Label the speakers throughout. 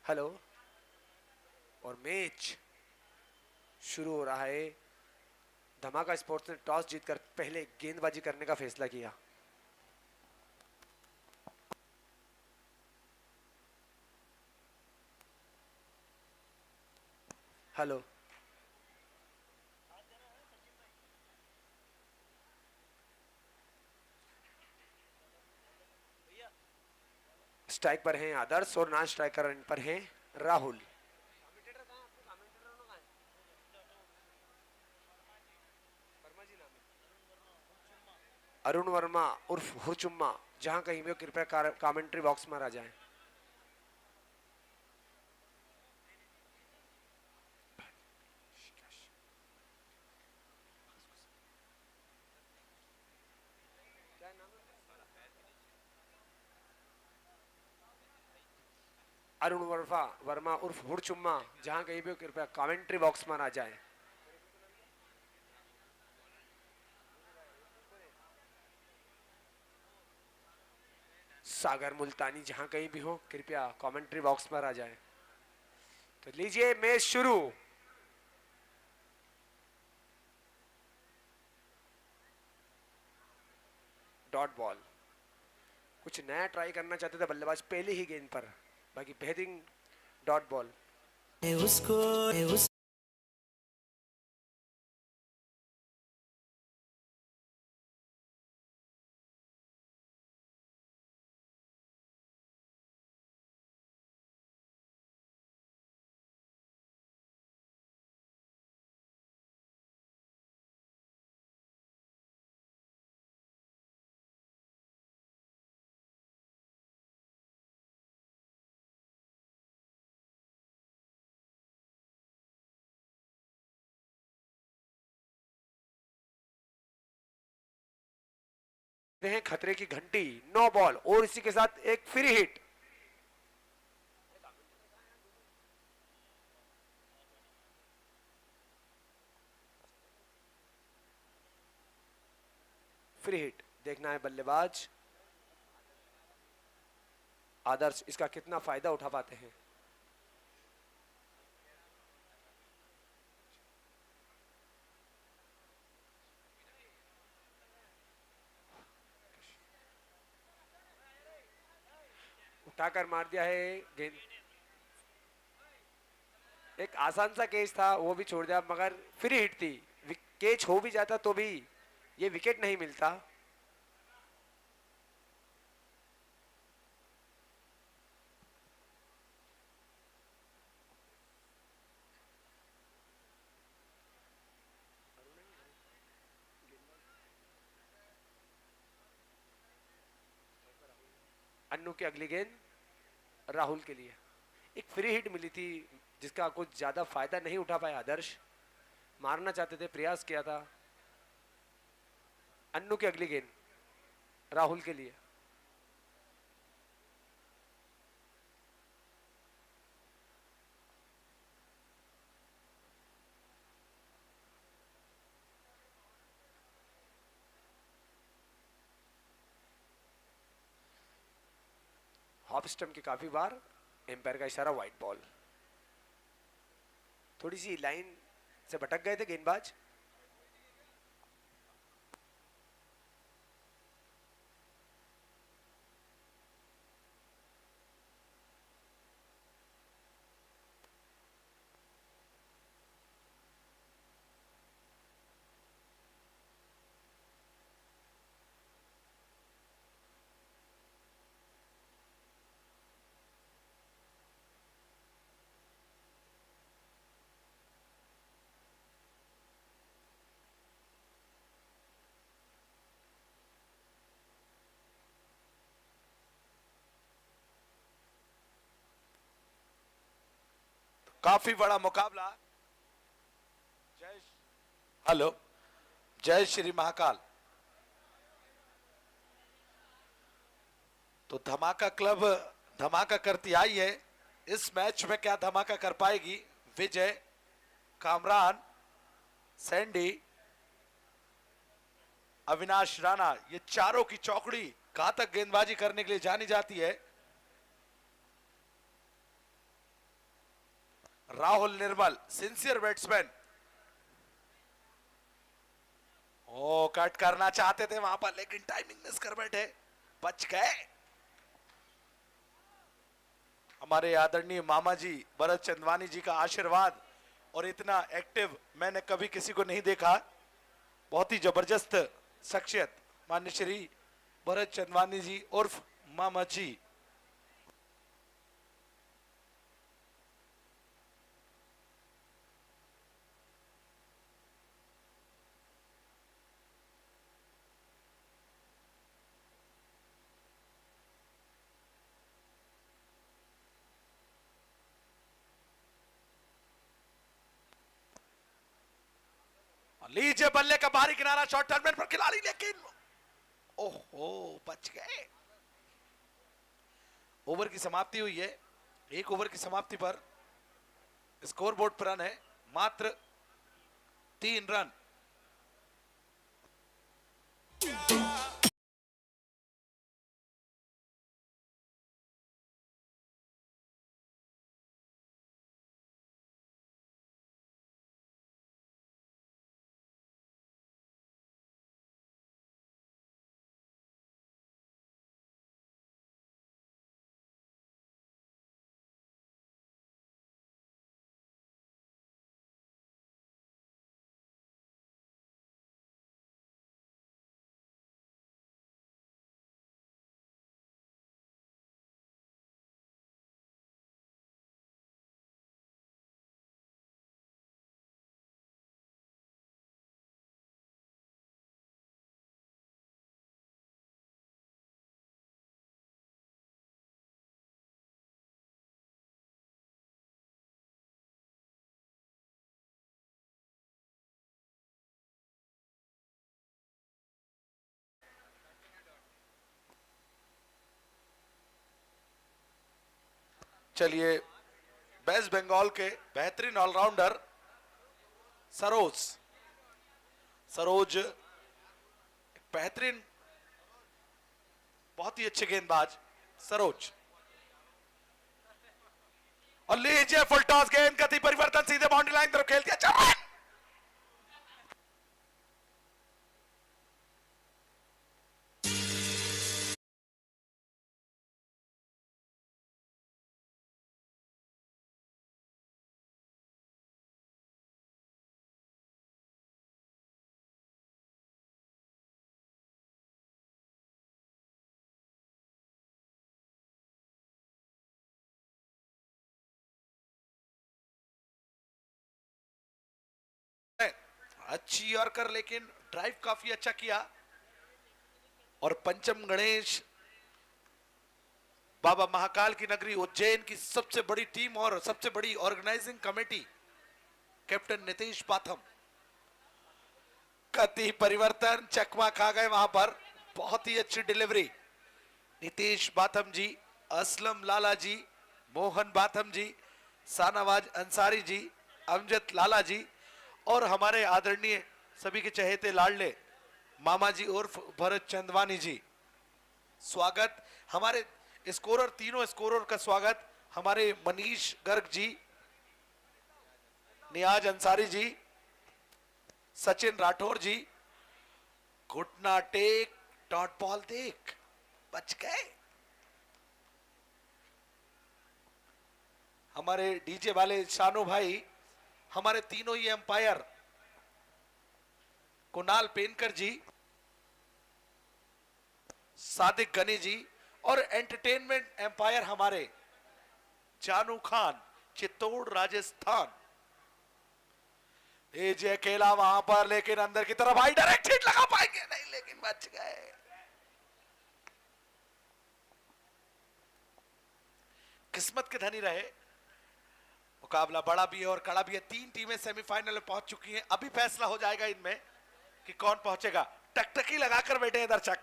Speaker 1: Hello. और match शुरू हो रहा है। धमाका स्पोर्ट्स ने टॉस जीतकर पहले गेंदबाजी करने का फैसला किया। हेलो। स्ट्राइक पर हैं आदर्श और नॉन स्ट्राइकर रन पर हैं राहुल। अरुण वर्मा उर्फ हुरचुम्मा, जहां कहीं भी हो कृपया कमेंट्री बॉक्स में आ जाएं। अरुण वर्मा उर्फ हुरचुम्मा, जहां कहीं भी हो कृपया कमेंट्री बॉक्स में आ जाएं। सागर मुल्तानी, जहां कहीं भी हो कृपया कमेंट्री बॉक्स पर आ जाएं। तो लीजिए मैच शुरू। Dot ball. कुछ नया ट्राई करना चाहते थे बल्लेबाज पहले ही गेंद पर, बाकी बेहतरीन डॉट बॉल।
Speaker 2: उसको उस
Speaker 1: हैं खतरे की घंटी। नो बॉल और इसी के साथ एक फ्री हिट। फ्री हिट देखना है बल्लेबाज आदर्श इसका कितना फायदा उठा पाते हैं। उठाकर मार दिया है गेंद। एक आसान सा कैच था वो भी छोड़ दिया, मगर फ्री हिट थी। कैच हो भी जाता तो भी ये विकेट नहीं मिलता। अन्नू की अगली गेंद राहुल के लिए। एक फ्री हिट मिली थी जिसका कुछ ज्यादा फायदा नहीं उठा पाया आदर्श। मारना चाहते थे, प्रयास किया था। अन्नू की अगली गेंद राहुल के लिए। ऑफ स्टंप के काफी बार, एम्पायर का इशारा व्हाइट बॉल। थोड़ी सी लाइन से भटक गए थे गेंदबाज।
Speaker 3: काफी बड़ा मुकाबला। जय हेलो, जय श्री महाकाल। तो धमाका क्लब धमाका करती आई है। इस मैच में क्या धमाका कर पाएगी? विजय, कामरान, सैंडी, अविनाश राणा, ये चारों की चौकड़ी घातक गेंदबाजी करने के लिए जानी जाती है। राहुल निर्मल सिंसियर बैट्समैन। ओ कट करना चाहते थे वहां पर लेकिन टाइमिंग मिस कर बैठे, बच गए। हमारे आदरणीय मामा जी भरत चंदवानी जी का आशीर्वाद और इतना एक्टिव मैंने कभी किसी को नहीं देखा। बहुत ही जबरदस्त शख्सियत मान्य श्री भरत चंदवानी जी उर्फ मामा जी। लीजिए बल्ले का बाहरी किनारा, शॉर्ट टर्मिनेट पर खिलाड़ी, लेकिन ओहो बच गए। ओवर की समाप्ति हुई है। एक ओवर की समाप्ति पर स्कोर बोर्ड पर रन है मात्र 3 रन। चलिए वेस्ट बंगाल के बेहतरीन ऑलराउंडर सरोज, सरोज बेहतरीन बहुत ही अच्छे गेंदबाज सरोज। और लीजिए फुल टॉस गेंद, गति परिवर्तन, सीधे बाउंड्री लाइन तरफ खेल दिया, चलो। अच्छी यॉर्कर, लेकिन ड्राइव काफी अच्छा किया। और पंचम गणेश बाबा महाकाल की नगरी उज्जैन की सबसे बड़ी टीम और सबसे बड़ी organising committee captain Nitish Batham, गति परिवर्तन, चकमा खा गए वहां पर। बहुत ही अच्छी डिलीवरी नीतीश बाथम जी, असलम लाला जी, मोहन बाथम जी, शाहनवाज अंसारी जी, अमजद लाला जी और हमारे आदरणीय सभी के चहेते लाडले मामा जी उर्फ भरत चंदवानी जी। स्वागत हमारे स्कोरर, तीनों स्कोरर का स्वागत। हमारे मनीष गर्ग जी, नियाज अंसारी जी, सचिन राठौर जी। घुटना टेक, डॉट बॉल देख, बच गए। हमारे डीजे वाले शानू भाई, हमारे तीनों ही एम्पायर कुणाल पेनकर जी, सादिक गनी जी और एंटरटेनमेंट एम्पायर हमारे जानू खान, चित्तौड़ राजस्थान। एजे अकेला वहां पर, लेकिन अंदर की तरफ आई, डायरेक्ट हिट लगा पाएंगे नहीं, लेकिन बच गए। किस्मत के धनी रहे। मुकाबला बड़ा भी है और कड़ा भी है। 3 टीमें सेमीफाइनल में पहुंच चुकी हैं। अभी फैसला हो जाएगा इनमें कि कौन पहुंचेगा। टकटकी लगाकर बैठे हैं दर्शक।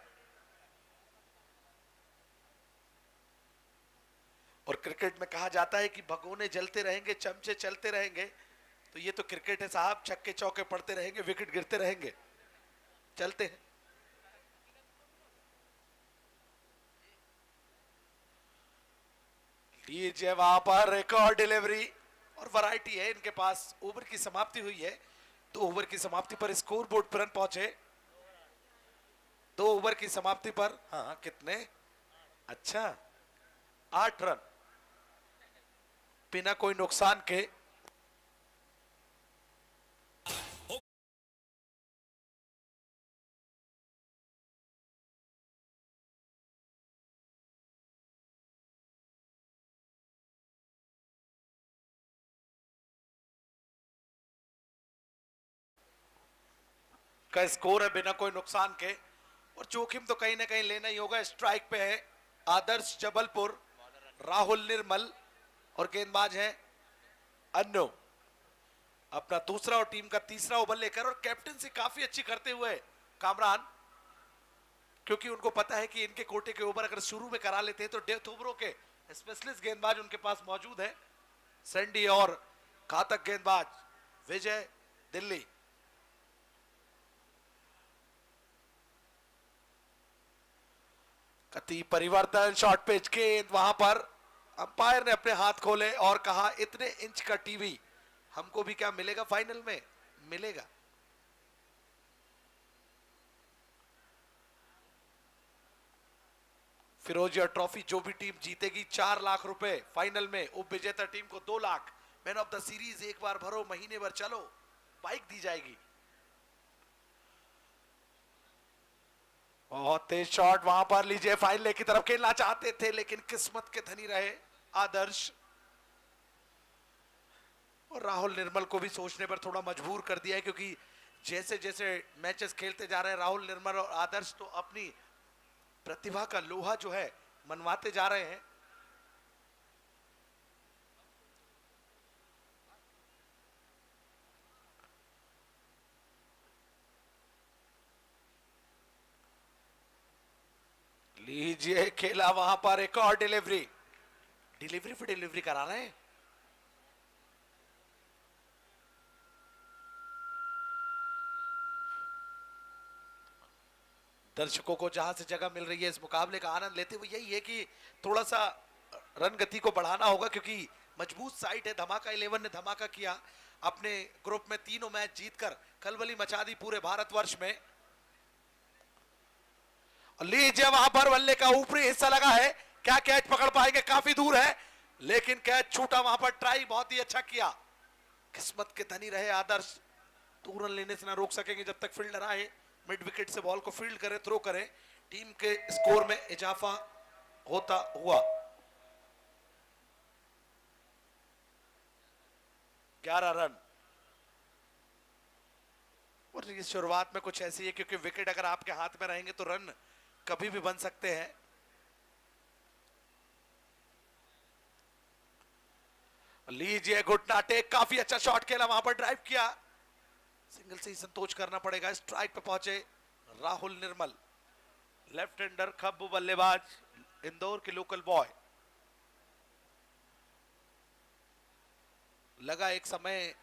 Speaker 3: और क्रिकेट में कहा जाता है कि भगोने जलते रहेंगे, चमचे चलते रहेंगे। तो ये तो क्रिकेट है साहब, छक्के चौके पड़ते रहेंगे, विकेट गिरते रहेंगे, चलते हैं। लीजिए वहां पर रिकॉर्ड डिलीवरी और वैरायटी है इनके पास। ओवर की समाप्ति हुई है, 2 ओवर की समाप्ति पर स्कोर बोर्ड पर रन पहुंचे। 2 ओवर की समाप्ति पर, हाँ कितने, अच्छा 8 रन बिना कोई नुकसान के। का स्कोर है बिना कोई नुकसान के, और जोखिम तो कहीं ना कहीं लेना ही होगा। स्ट्राइक पे है आदर्श जबलपुर, राहुल निर्मल और गेंदबाज है अन्नो। अपना दूसरा और टीम का तीसरा ओवर लेकर, और कैप्टनसी काफी अच्छी करते हुए कामरान, क्योंकि उनको पता है कि इनके कोटे के ओवर अगर शुरू में करा लेते हैं तो डेथ ओवरों के स्पेशलिस्ट गेंदबाज उनके पास मौजूद है, सैंडी और घातक गेंदबाज विजय दिल्ली। कति परिवर्तन, शॉर्ट पिच गेंद, वहां पर अंपायर ने अपने हाथ खोले और कहा इतने इंच का टीवी हमको भी क्या मिलेगा फाइनल में, मिलेगा। फिरोजिया ट्रॉफी जो भी टीम जीतेगी 4 लाख रुपए फाइनल में, उप विजेता टीम को 2 lakh, man of the series एक बार भरो महीने भर चलो बाइक दी जाएगी। बहुत तेज शॉट वहां पर, लीजिए फाइनल की तरफ खेलना चाहते थे लेकिन किस्मत के धनी रहे आदर्श, और राहुल निर्मल को भी सोचने पर थोड़ा मजबूर कर दिया है, क्योंकि जैसे जैसे मैचेस खेलते जा रहे हैं राहुल निर्मल और आदर्श तो अपनी प्रतिभा का लोहा जो है मनवाते जा रहे हैं। लीजिए खेला वहां पर, एक और डिलीवरी, डिलीवरी पे डिलीवरी करा रहे हैं। दर्शकों को जहां से जगह मिल रही है इस मुकाबले का आनंद लेते हुए यही है कि थोड़ा सा रन गति को बढ़ाना होगा, क्योंकि मजबूत साइड है। धमाका 11 ने धमाका किया, अपने ग्रुप में तीनों मैच जीतकर खलबली मचा दी पूरे भारतवर्ष में। लीजिए वहां पर बल्ले का ऊपरी हिस्सा लगा है, क्या कैच पकड़ पाएंगे, काफी दूर है लेकिन कैच छूटा। वहां पर ट्राई बहुत ही अच्छा किया, किस्मत के धनी रहे आदर्श। 2 रन लेने से ना रोक सकेंगे जब तक फील्डर आए, मिड विकेट से बॉल को फील्ड करे, थ्रो करे, टीम के स्कोर में इजाफा होता हुआ। 11 रन, और ये शुरुआत में कुछ ऐसी है क्योंकि विकेट अगर आपके हाथ में रहेंगे तो रन कभी भी बन सकते हैं। लीजिए घुटना टेक, काफी अच्छा शॉट खेला, वहां पर ड्राइव किया, सिंगल से ही संतोष करना पड़ेगा। स्ट्राइक पे पहुंचे राहुल निर्मल, लेफ्ट हैंडर खब्बू बल्लेबाज, इंदौर के लोकल बॉय। लगा एक समय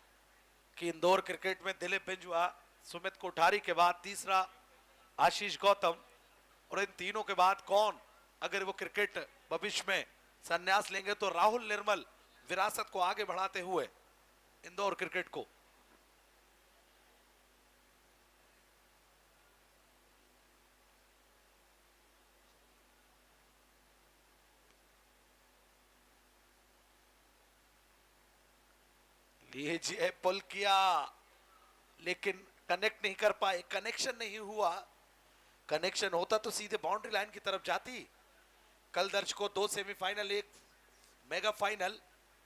Speaker 3: कि इंदौर क्रिकेट में दिलीप बिंजुआ, सुमित कोठारी के बाद तीसरा आशीष गौतम, और इन तीनों के बाद कौन, अगर वो क्रिकेट भविष्य में संन्यास लेंगे तो राहुल निर्मल विरासत को आगे बढ़ाते हुए इंदौर क्रिकेट को। लीजिए पुल किया लेकिन कनेक्ट नहीं कर पाए, कनेक्शन नहीं हुआ। कनेक्शन होता तो सीधे बाउंड्री लाइन की तरफ जाती। कल दर्शकों 2 सेमीफाइनल, 1 मेगा फाइनल,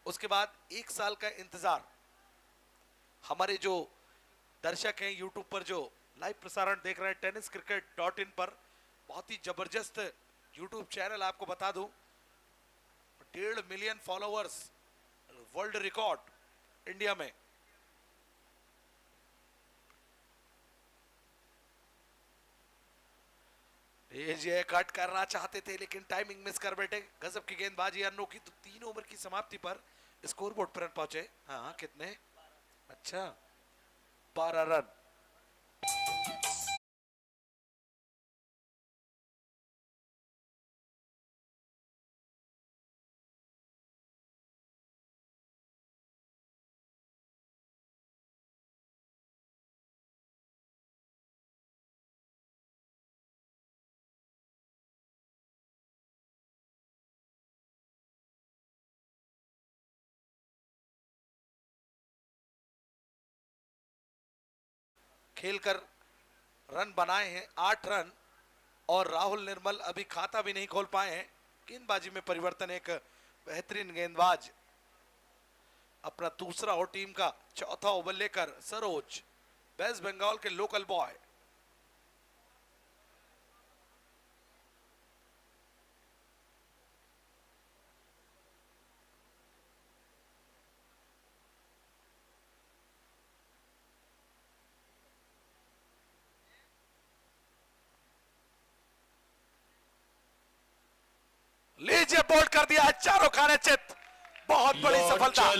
Speaker 3: उसके बाद 1 साल का इंतजार। हमारे जो दर्शक हैं यूट्यूब पर जो लाइव प्रसारण देख रहे हैं tenniscricket.in पर, बहुत ही जबरदस्त यूट्यूब चैनल, आपको बता दूं 1.5 million followers, world record India में। ये कट करना चाहते थे लेकिन टाइमिंग मिस कर बैठे। गजब की गेंदबाजी अन्नो की, तो 3 ओवर की समाप्ति पर स्कोरबोर्ड पर पहुंचे। हाँ कितने, अच्छा 12 रन। खेलकर रन बनाए हैं, 8 रन, और राहुल निर्मल अभी खाता भी नहीं खोल पाए हैं। गेंदबाजी में परिवर्तन, एक बेहतरीन गेंदबाज अपना दूसरा और टीम का चौथा ओवर लेकर सरोज, वेस्ट बंगाल के लोकल बॉय। लीजिए, बोल्ड कर दिया है, चारों खाने चित, बहुत बड़ी सफलता।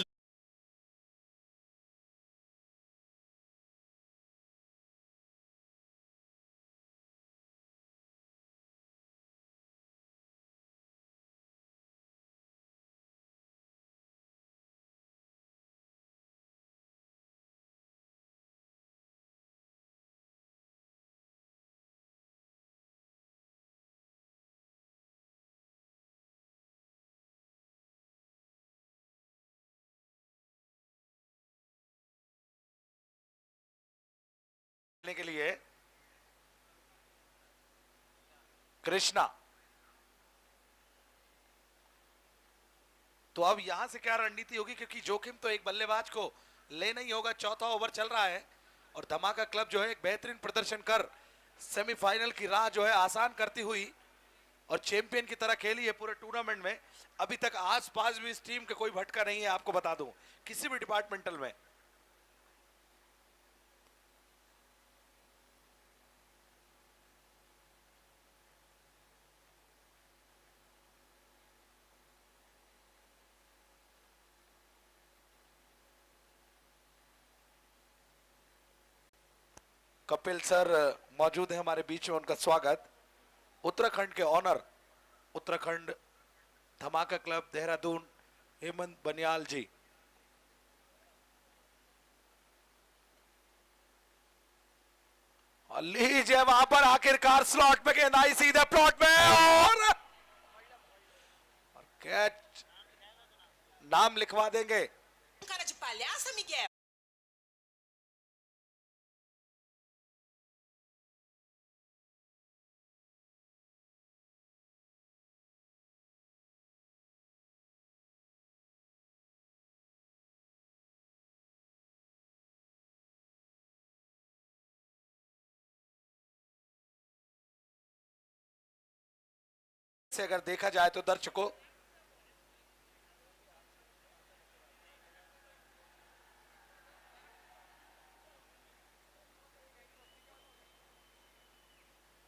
Speaker 3: के लिए कृष्णा, तो अब यहां से क्या रणनीति होगी, क्योंकि जोखिम तो एक बल्लेबाज को लेना ही होगा। चौथा ओवर चल रहा है और धमाका क्लब जो है एक बेहतरीन प्रदर्शन कर सेमीफाइनल की राह जो है आसान करती हुई और चैंपियन की तरह खेली है पूरे टूर्नामेंट में। अभी तक आसपास भी इस टीम का कोई भटका नहीं है, आपको बता दूं, किसी भी डिपार्टमेंटल में। कपिल सर मौजूद है हमारे बीच में, उनका स्वागत। उत्तराखंड के ऑनर, उत्तराखंड धमाका क्लब देहरादून, हेमंत बनियाल जी। लीजिए, वहां पर आखिरकार स्लॉट में गेंद आई सीधे प्लॉट में, और कैच, नाम लिखवा देंगे।
Speaker 4: Cara de palhaça, Miguel?
Speaker 3: से अगर देखा जाए तो दर्शकों,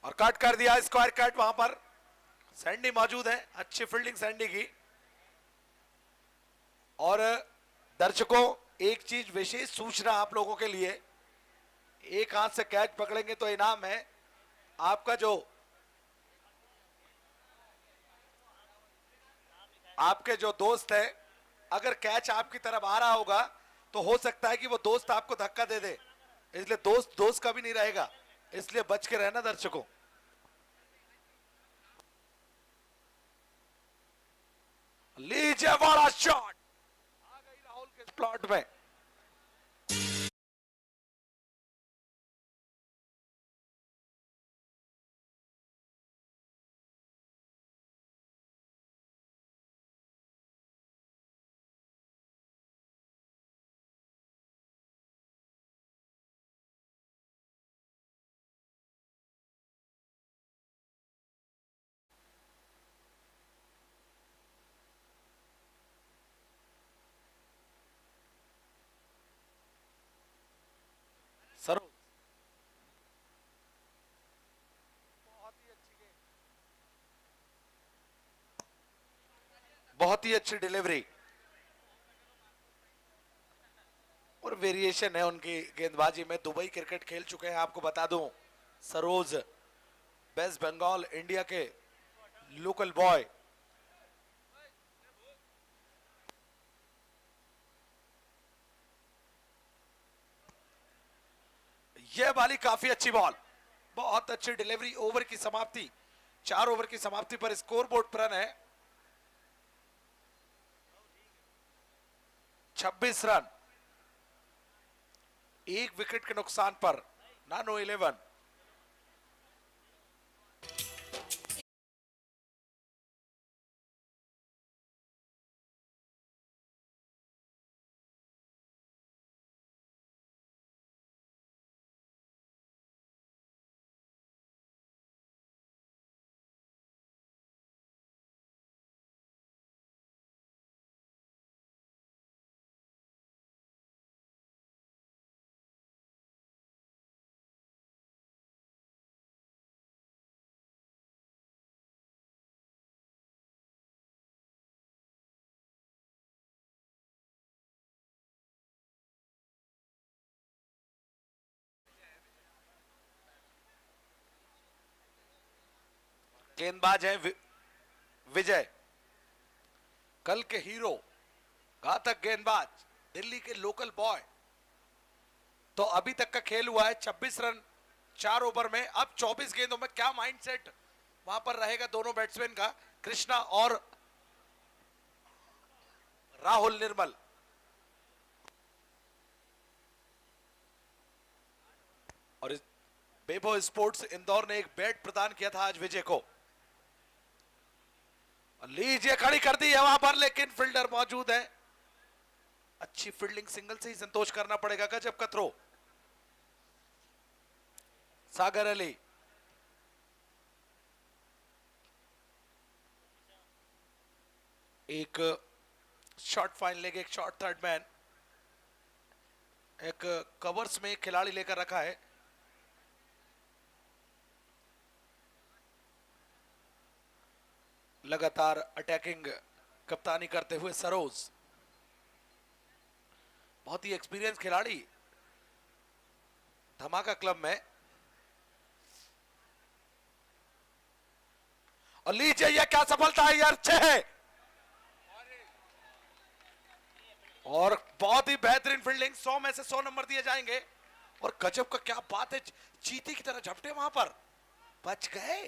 Speaker 3: और कट कर दिया, स्क्वायर कट। वहां पर सैंडी मौजूद है, अच्छी फील्डिंग सैंडी की। और दर्शकों, एक चीज विशेष सूचना आप लोगों के लिए, एक हाथ से कैच पकड़ेंगे तो इनाम है आपका जो आपके जो दोस्त है, अगर कैच आपकी तरफ आ रहा होगा तो हो सकता है कि वो दोस्त आपको धक्का दे दे, इसलिए दोस्त दोस्त का भी नहीं रहेगा, इसलिए बच के रहना दर्शकों। लीजिए, बड़ा शॉट आ गई राहुल के प्लॉट में। सरोज, बहुत ही अच्छी डिलीवरी और वेरिएशन है उनकी गेंदबाजी में। दुबई क्रिकेट खेल चुके हैं, आपको बता दूं। सरोज, वेस्ट बंगाल इंडिया के लोकल बॉय। यह वाली काफी अच्छी बॉल, बहुत अच्छी डिलीवरी। ओवर की समाप्ति, 4 ओवर की समाप्ति पर स्कोरबोर्ड पर रन है 26 रन, 1 विकेट के नुकसान पर नानो 11। गेंदबाज हैं विजय, कल के हीरो, घातक गेंदबाज, दिल्ली के लोकल बॉय। तो अभी तक का खेल हुआ है 26 रन 4 ओवर में। अब 24 गेंदों में क्या माइंडसेट वहां पर रहेगा दोनों बैट्समैन का, कृष्णा और राहुल निर्मल। और इस बेबो स्पोर्ट्स इंदौर ने एक बैट प्रदान किया था आज विजय को। लीजिए खड़ी कर दी है वहां पर, लेकिन फील्डर मौजूद है। अच्छी फील्डिंग, सिंगल से ही संतोष करना पड़ेगा। गजब का थ्रो, सागर अली। एक शॉट फाइन लेग, एक शॉट थर्ड मैन, एक कवर्स में खिलाड़ी लेकर रखा है। लगातार अटैकिंग कप्तानी करते हुए सरोज, बहुत ही एक्सपीरियंस खिलाड़ी धमाका क्लब में। और लीजिए यह क्या सफलता है यार, 6 और बहुत ही बेहतरीन फील्डिंग। 100 में से 100 नंबर दिए जाएंगे। और गजब का क्या बात है, चीती की तरह झपटे वहां पर, बच गए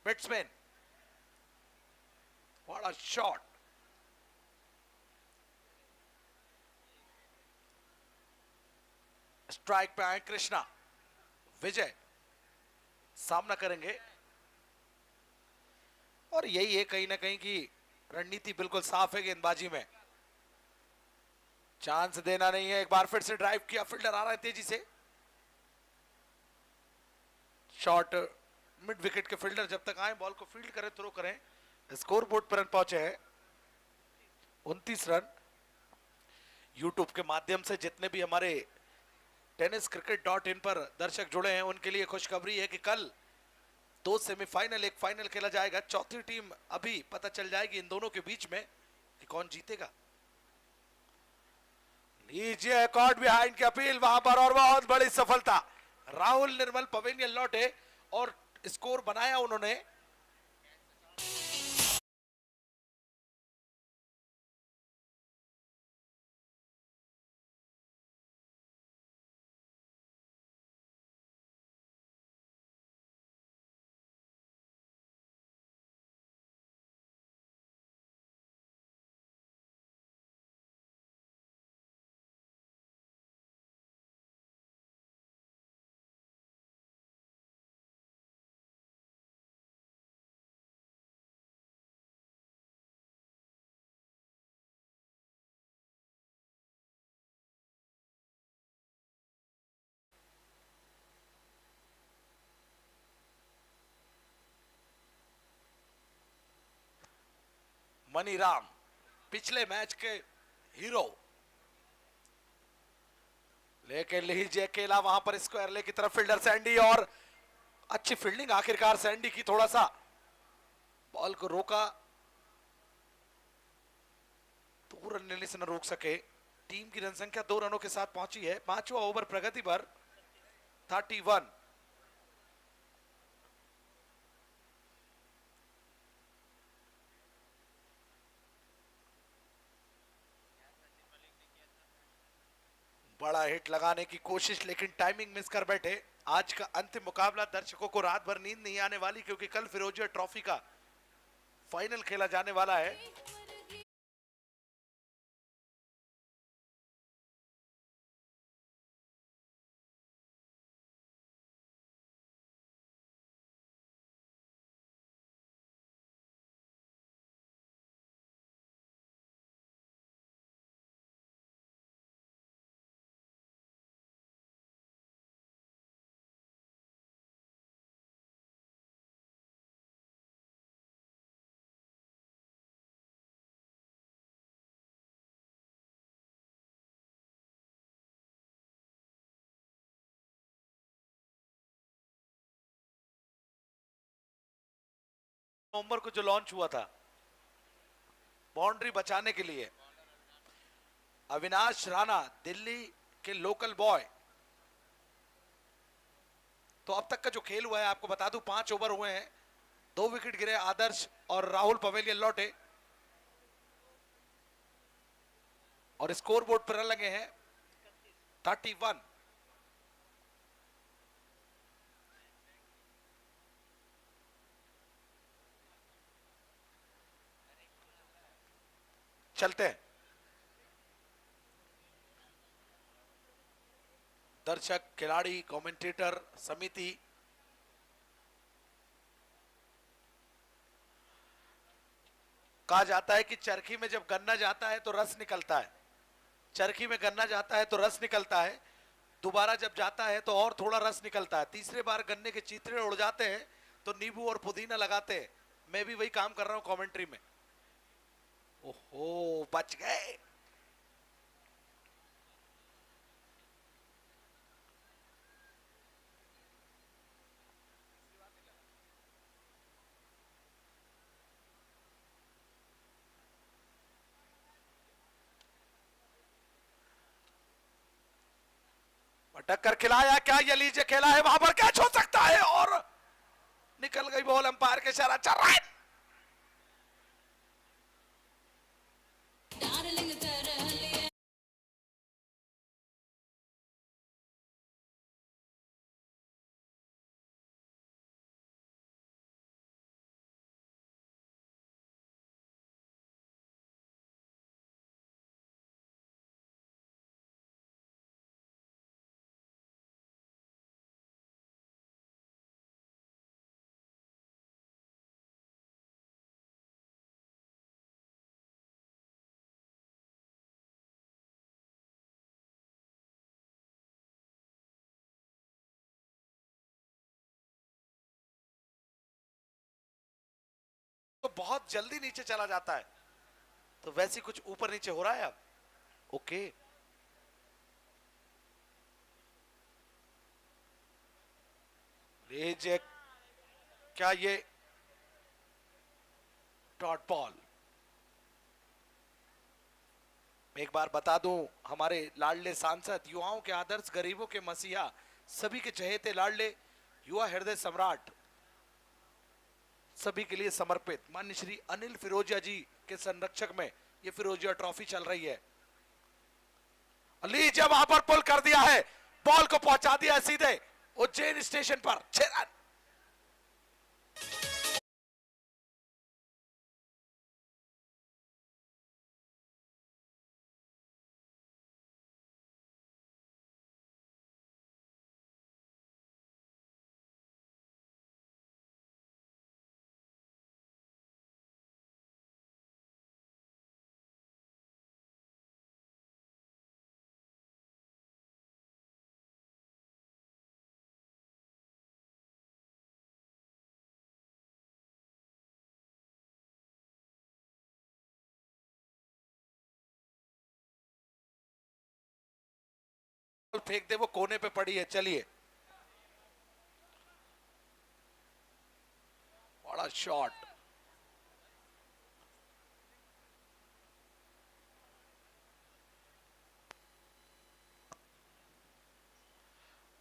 Speaker 3: batsman. What a shot! Strike पे आए कृष्णा, विजय सामना करेंगे। और यही है कहीं ना कहीं की रणनीति बिल्कुल साफ है गेंदबाजी में, चांस देना नहीं है। एक बार फिर से ड्राइव किया, फील्डर आ रहा है तेजी से। शॉट मिड विकेट के फील्डर जब तक आए बॉल को फील्ड करें, थ्रो करें। स्कोर बोर्ड पर रन पहुंचे हैं 29 रन। यूट्यूब के माध्यम से जितने भी हमारे tenniscricket.in पर दर्शक जुड़े हैं उनके लिए खुशखबरी है कि कल 2 सेमीफाइनल, एक फाइनल खेला जाएगा। चौथी टीम अभी पता चल जाएगी इन दोनों के बीच में कि कौन जीतेगा। लीजिए कॉट बिहाइंड की अपील वहां पर, और बहुत बड़ी सफलता। राहुल निर्मल पवेलियन लौटे और स्कोर बनाया उन्होंने। मनीराम पिछले मैच के हीरो, लेकिन लीजिए अकेला वहां पर स्क्वायर लेग की तरफ फील्डर सैंडी, और अच्छी फील्डिंग आखिरकार सैंडी की। थोड़ा सा बॉल को रोका, 2 रन लेने से न रोक सके। टीम की रन संख्या 2 रनों के साथ पहुंची है। 5वां ओवर प्रगति पर 31। बड़ा हिट लगाने की कोशिश, लेकिन टाइमिंग मिस कर बैठे। आज का अंतिम मुकाबला, दर्शकों को रात भर नींद नहीं आने वाली, क्योंकि कल फिरोजिया ट्रॉफी का फाइनल खेला जाने वाला है। नवंबर को जो लॉन्च हुआ था बाउंड्री बचाने के लिए। अविनाश राणा दिल्ली के लोकल बॉय। तो अब तक का जो खेल हुआ है आपको बता दूं, 5 ओवर हुए हैं, 2 विकेट गिरे, आदर्श और राहुल पवेलियन लौटे और स्कोर बोर्ड पर रन लगे हैं 31। चलते हैं। दर्शक, खिलाड़ी, कमेंटेटर, समिति, कहा जाता है कि चरखी में जब गन्ना जाता है तो रस निकलता है, चरखी में गन्ना जाता है तो रस निकलता है, दोबारा जब जाता है तो और थोड़ा रस निकलता है, तीसरे बार गन्ने के चीथड़े उड़ जाते हैं तो नींबू और पुदीना लगाते हैं। मैं भी वही काम कर रहा हूं कमेंट्री में। ओहो, बच गए। पटक कर खिलाया, क्या ये लीजिए खेला है, वहां पर कैच हो सकता है और निकल गई बॉल, अंपायर के इशारा चल रहा है। तो बहुत जल्दी नीचे चला जाता है, तो वैसे कुछ ऊपर नीचे हो रहा है अब। ओके, लीजिए, क्या ये डॉट बॉल। एक बार बता दूं, हमारे लाडले सांसद, युवाओं के आदर्श, गरीबों के मसीहा, सभी के चहेते लाडले, युवा हृदय सम्राट, सभी के लिए समर्पित माननीय श्री अनिल फिरोजिया जी के संरक्षक में ये फिरोजिया ट्रॉफी चल रही है। लीजिए, वहां पर पुल कर दिया है, बॉल को पहुंचा दिया सीधे उज्जैन स्टेशन पर। 6 रन। फेंक दे, वो कोने पे पड़ी है। चलिए, बड़ा शॉट।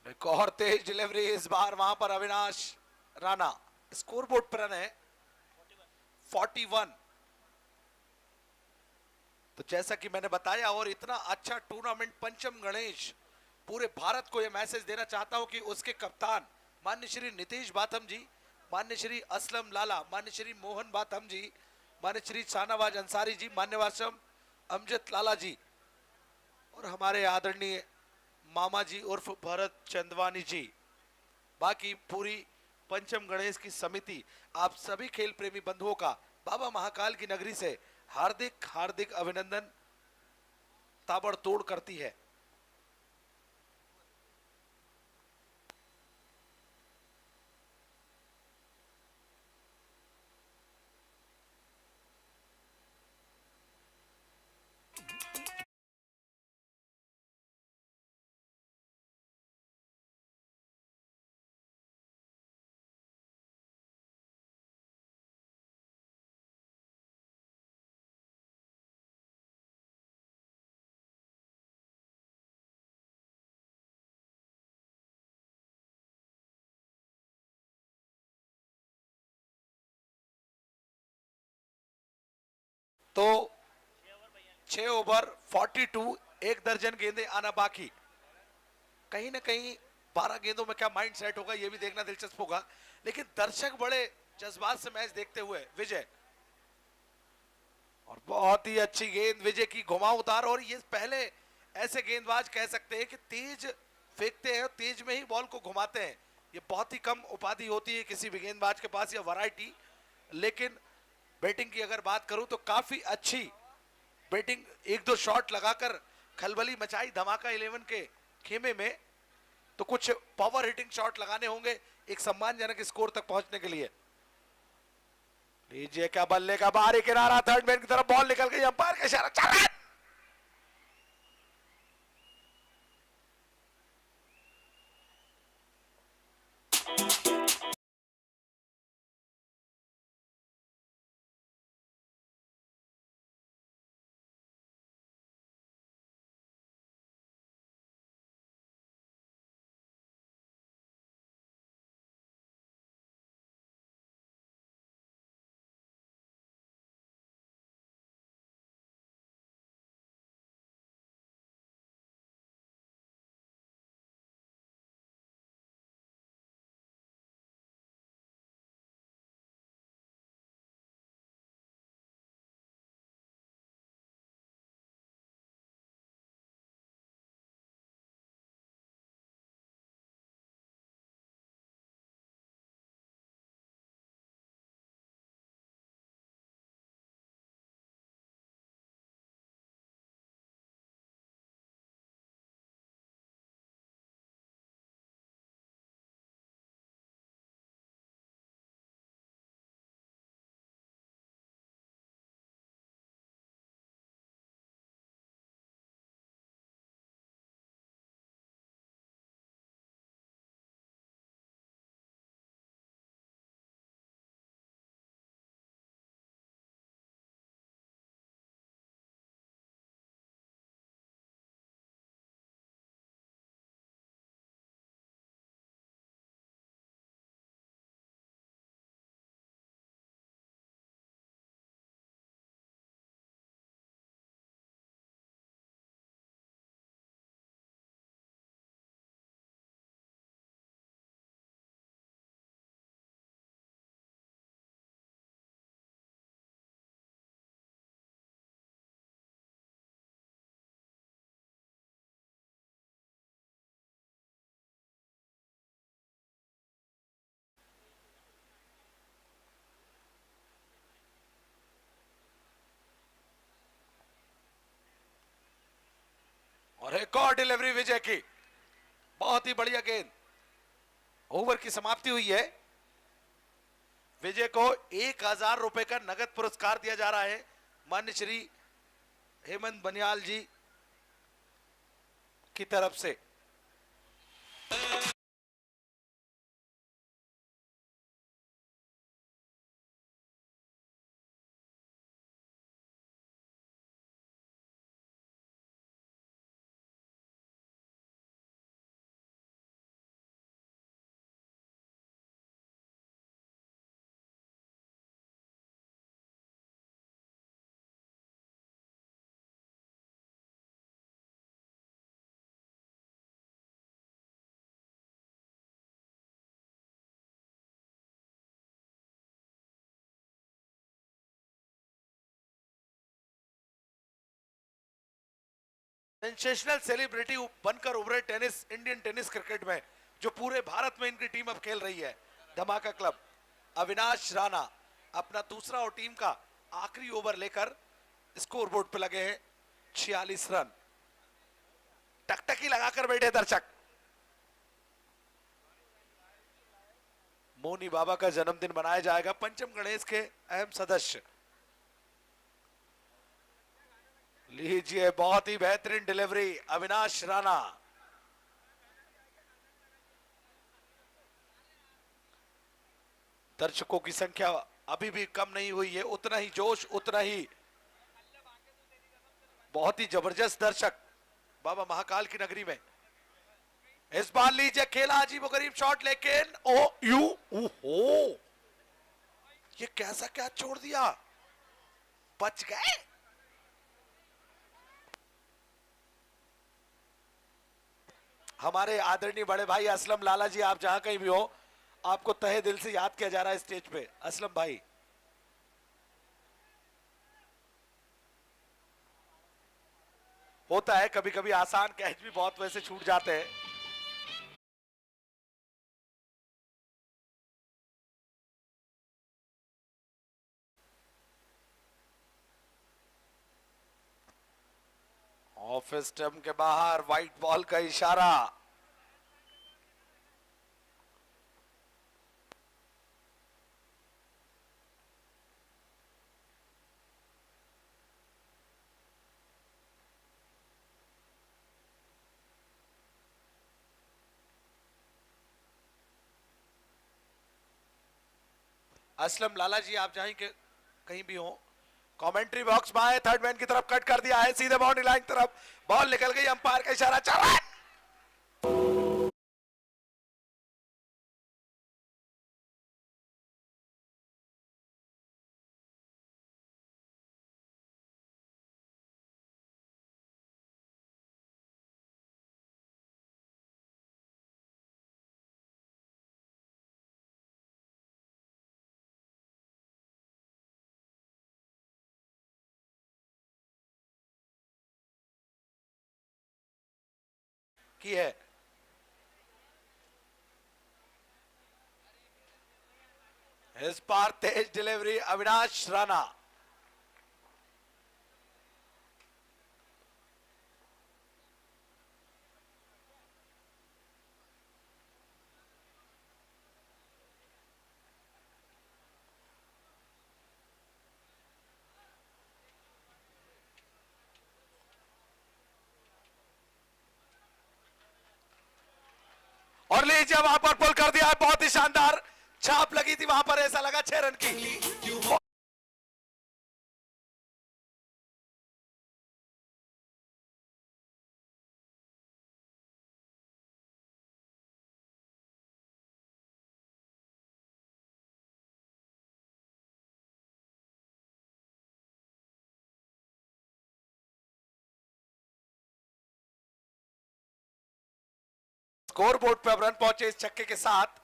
Speaker 3: एक और तेज डिलीवरी, इस बार वहां पर अविनाश राणा। स्कोरबोर्ड पर रन है 41। तो जैसा कि मैंने बताया, और इतना अच्छा टूर्नामेंट पंचम गणेश, पूरे भारत को यह मैसेज देना चाहता हूं कि उसके कप्तान माननीय श्री नीतीश बाथम जी, माननीय श्री असलम लाला, माननीय श्री मोहन बाथम जी, माननीय श्री शाहनवाज अंसारी जी, मान्यवर अमजद लाला जी, और हमारे आदरणीय मामा जी उर्फ भरत चंदवानी जी, बाकी पूरी पंचम गणेश की समिति, आप सभी खेल प्रेमी बंधुओं का बाबा महाकाल की नगरी से हार्दिक हार्दिक अभिनंदन ताबड़तोड़ करती है। तो 6 ओवर 42, 1 दर्जन गेंदें आना बाकी। कहीं ना कहीं 12 गेंदों में क्या माइंड सेट होगा ये भी देखना दिलचस्प होगा, लेकिन दर्शक बड़े जज्बात से मैच देखते हुए विजय, और बहुत ही अच्छी गेंद विजय की घुमावदार। और ये पहले ऐसे गेंदबाज कह सकते हैं कि तेज फेंकते हैं, तेज में ही बॉल को घुमाते हैं। ये बहुत ही कम उपाधि होती है किसी भी गेंदबाज के पास, या वैरायटी। लेकिन बैटिंग की अगर बात करूं तो काफी अच्छी बैटिंग, 1-2 शॉट लगाकर खलबली मचाई धमाका 11 के खेमे में। तो कुछ पावर हिटिंग शॉट लगाने होंगे एक सम्मानजनक स्कोर तक पहुंचने के लिए। लीजिए क्या बल्ले का बाहरी किनारा, थर्ड मैन की तरफ बॉल निकल गई, अंपायर का इशारा, चल और एक और डिलीवरी विजय की, बहुत ही बढ़िया गेंद। ओवर की समाप्ति हुई है। विजय को 1000 रुपए का नगद पुरस्कार दिया जा रहा है मान्य श्री हेमंत बनियाल जी की तरफ से। सेंसेशनल सेलिब्रिटी बनकर उभरे टेनिस, इंडियन टेनिस क्रिकेट में, जो पूरे भारत में इनकी टीम अब खेल रही है। धमाका क्लब अविनाश राणा अपना दूसरा और टीम का आखिरी ओवर लेकर स्कोरबोर्ड पे लगे हैं। 46 रन, टकटकी लगाकर बैठे दर्शक। मोनी बाबा का जन्मदिन मनाया जाएगा, पंचम गणेश के अहम सदस्य। लीजिए बहुत ही बेहतरीन डिलीवरी अविनाश राणा। दर्शकों की संख्या अभी भी कम नहीं हुई है, उतना ही जोश, उतना ही बहुत ही जबरदस्त दर्शक बाबा महाकाल की नगरी में। इस बार लीजिए खेला अजीबोगरीब शॉट, लेकिन ओहो, ये कैसा क्या छोड़ दिया। बच गए। हमारे आदरणीय बड़े भाई असलम लाला जी, आप जहां कहीं भी हो, आपको तहे दिल से याद किया जा रहा है स्टेज पे। असलम भाई, होता है कभी कभी आसान कैच भी बहुत वैसे छूट जाते हैं। ऑफिस स्टंप के बाहर व्हाइट बॉल का इशारा। असलम लाला जी, आप जहां कहीं भी हो, कमेंट्री बॉक्स में आए। थर्ड मैन की तरफ कट कर दिया है, सीधे बाउंड्री लाइन की तरफ बॉल निकल गई। अंपायर का इशारा चल रहा है। की है इस बार तेज डिलीवरी अविनाश राणा। और लीजिए वहां पर पुल कर दिया है, बहुत ही शानदार छाप लगी थी वहां पर, ऐसा लगा 6 रन की। स्कोर बोर्ड पर अब रन पहुंचे इस छक्के के साथ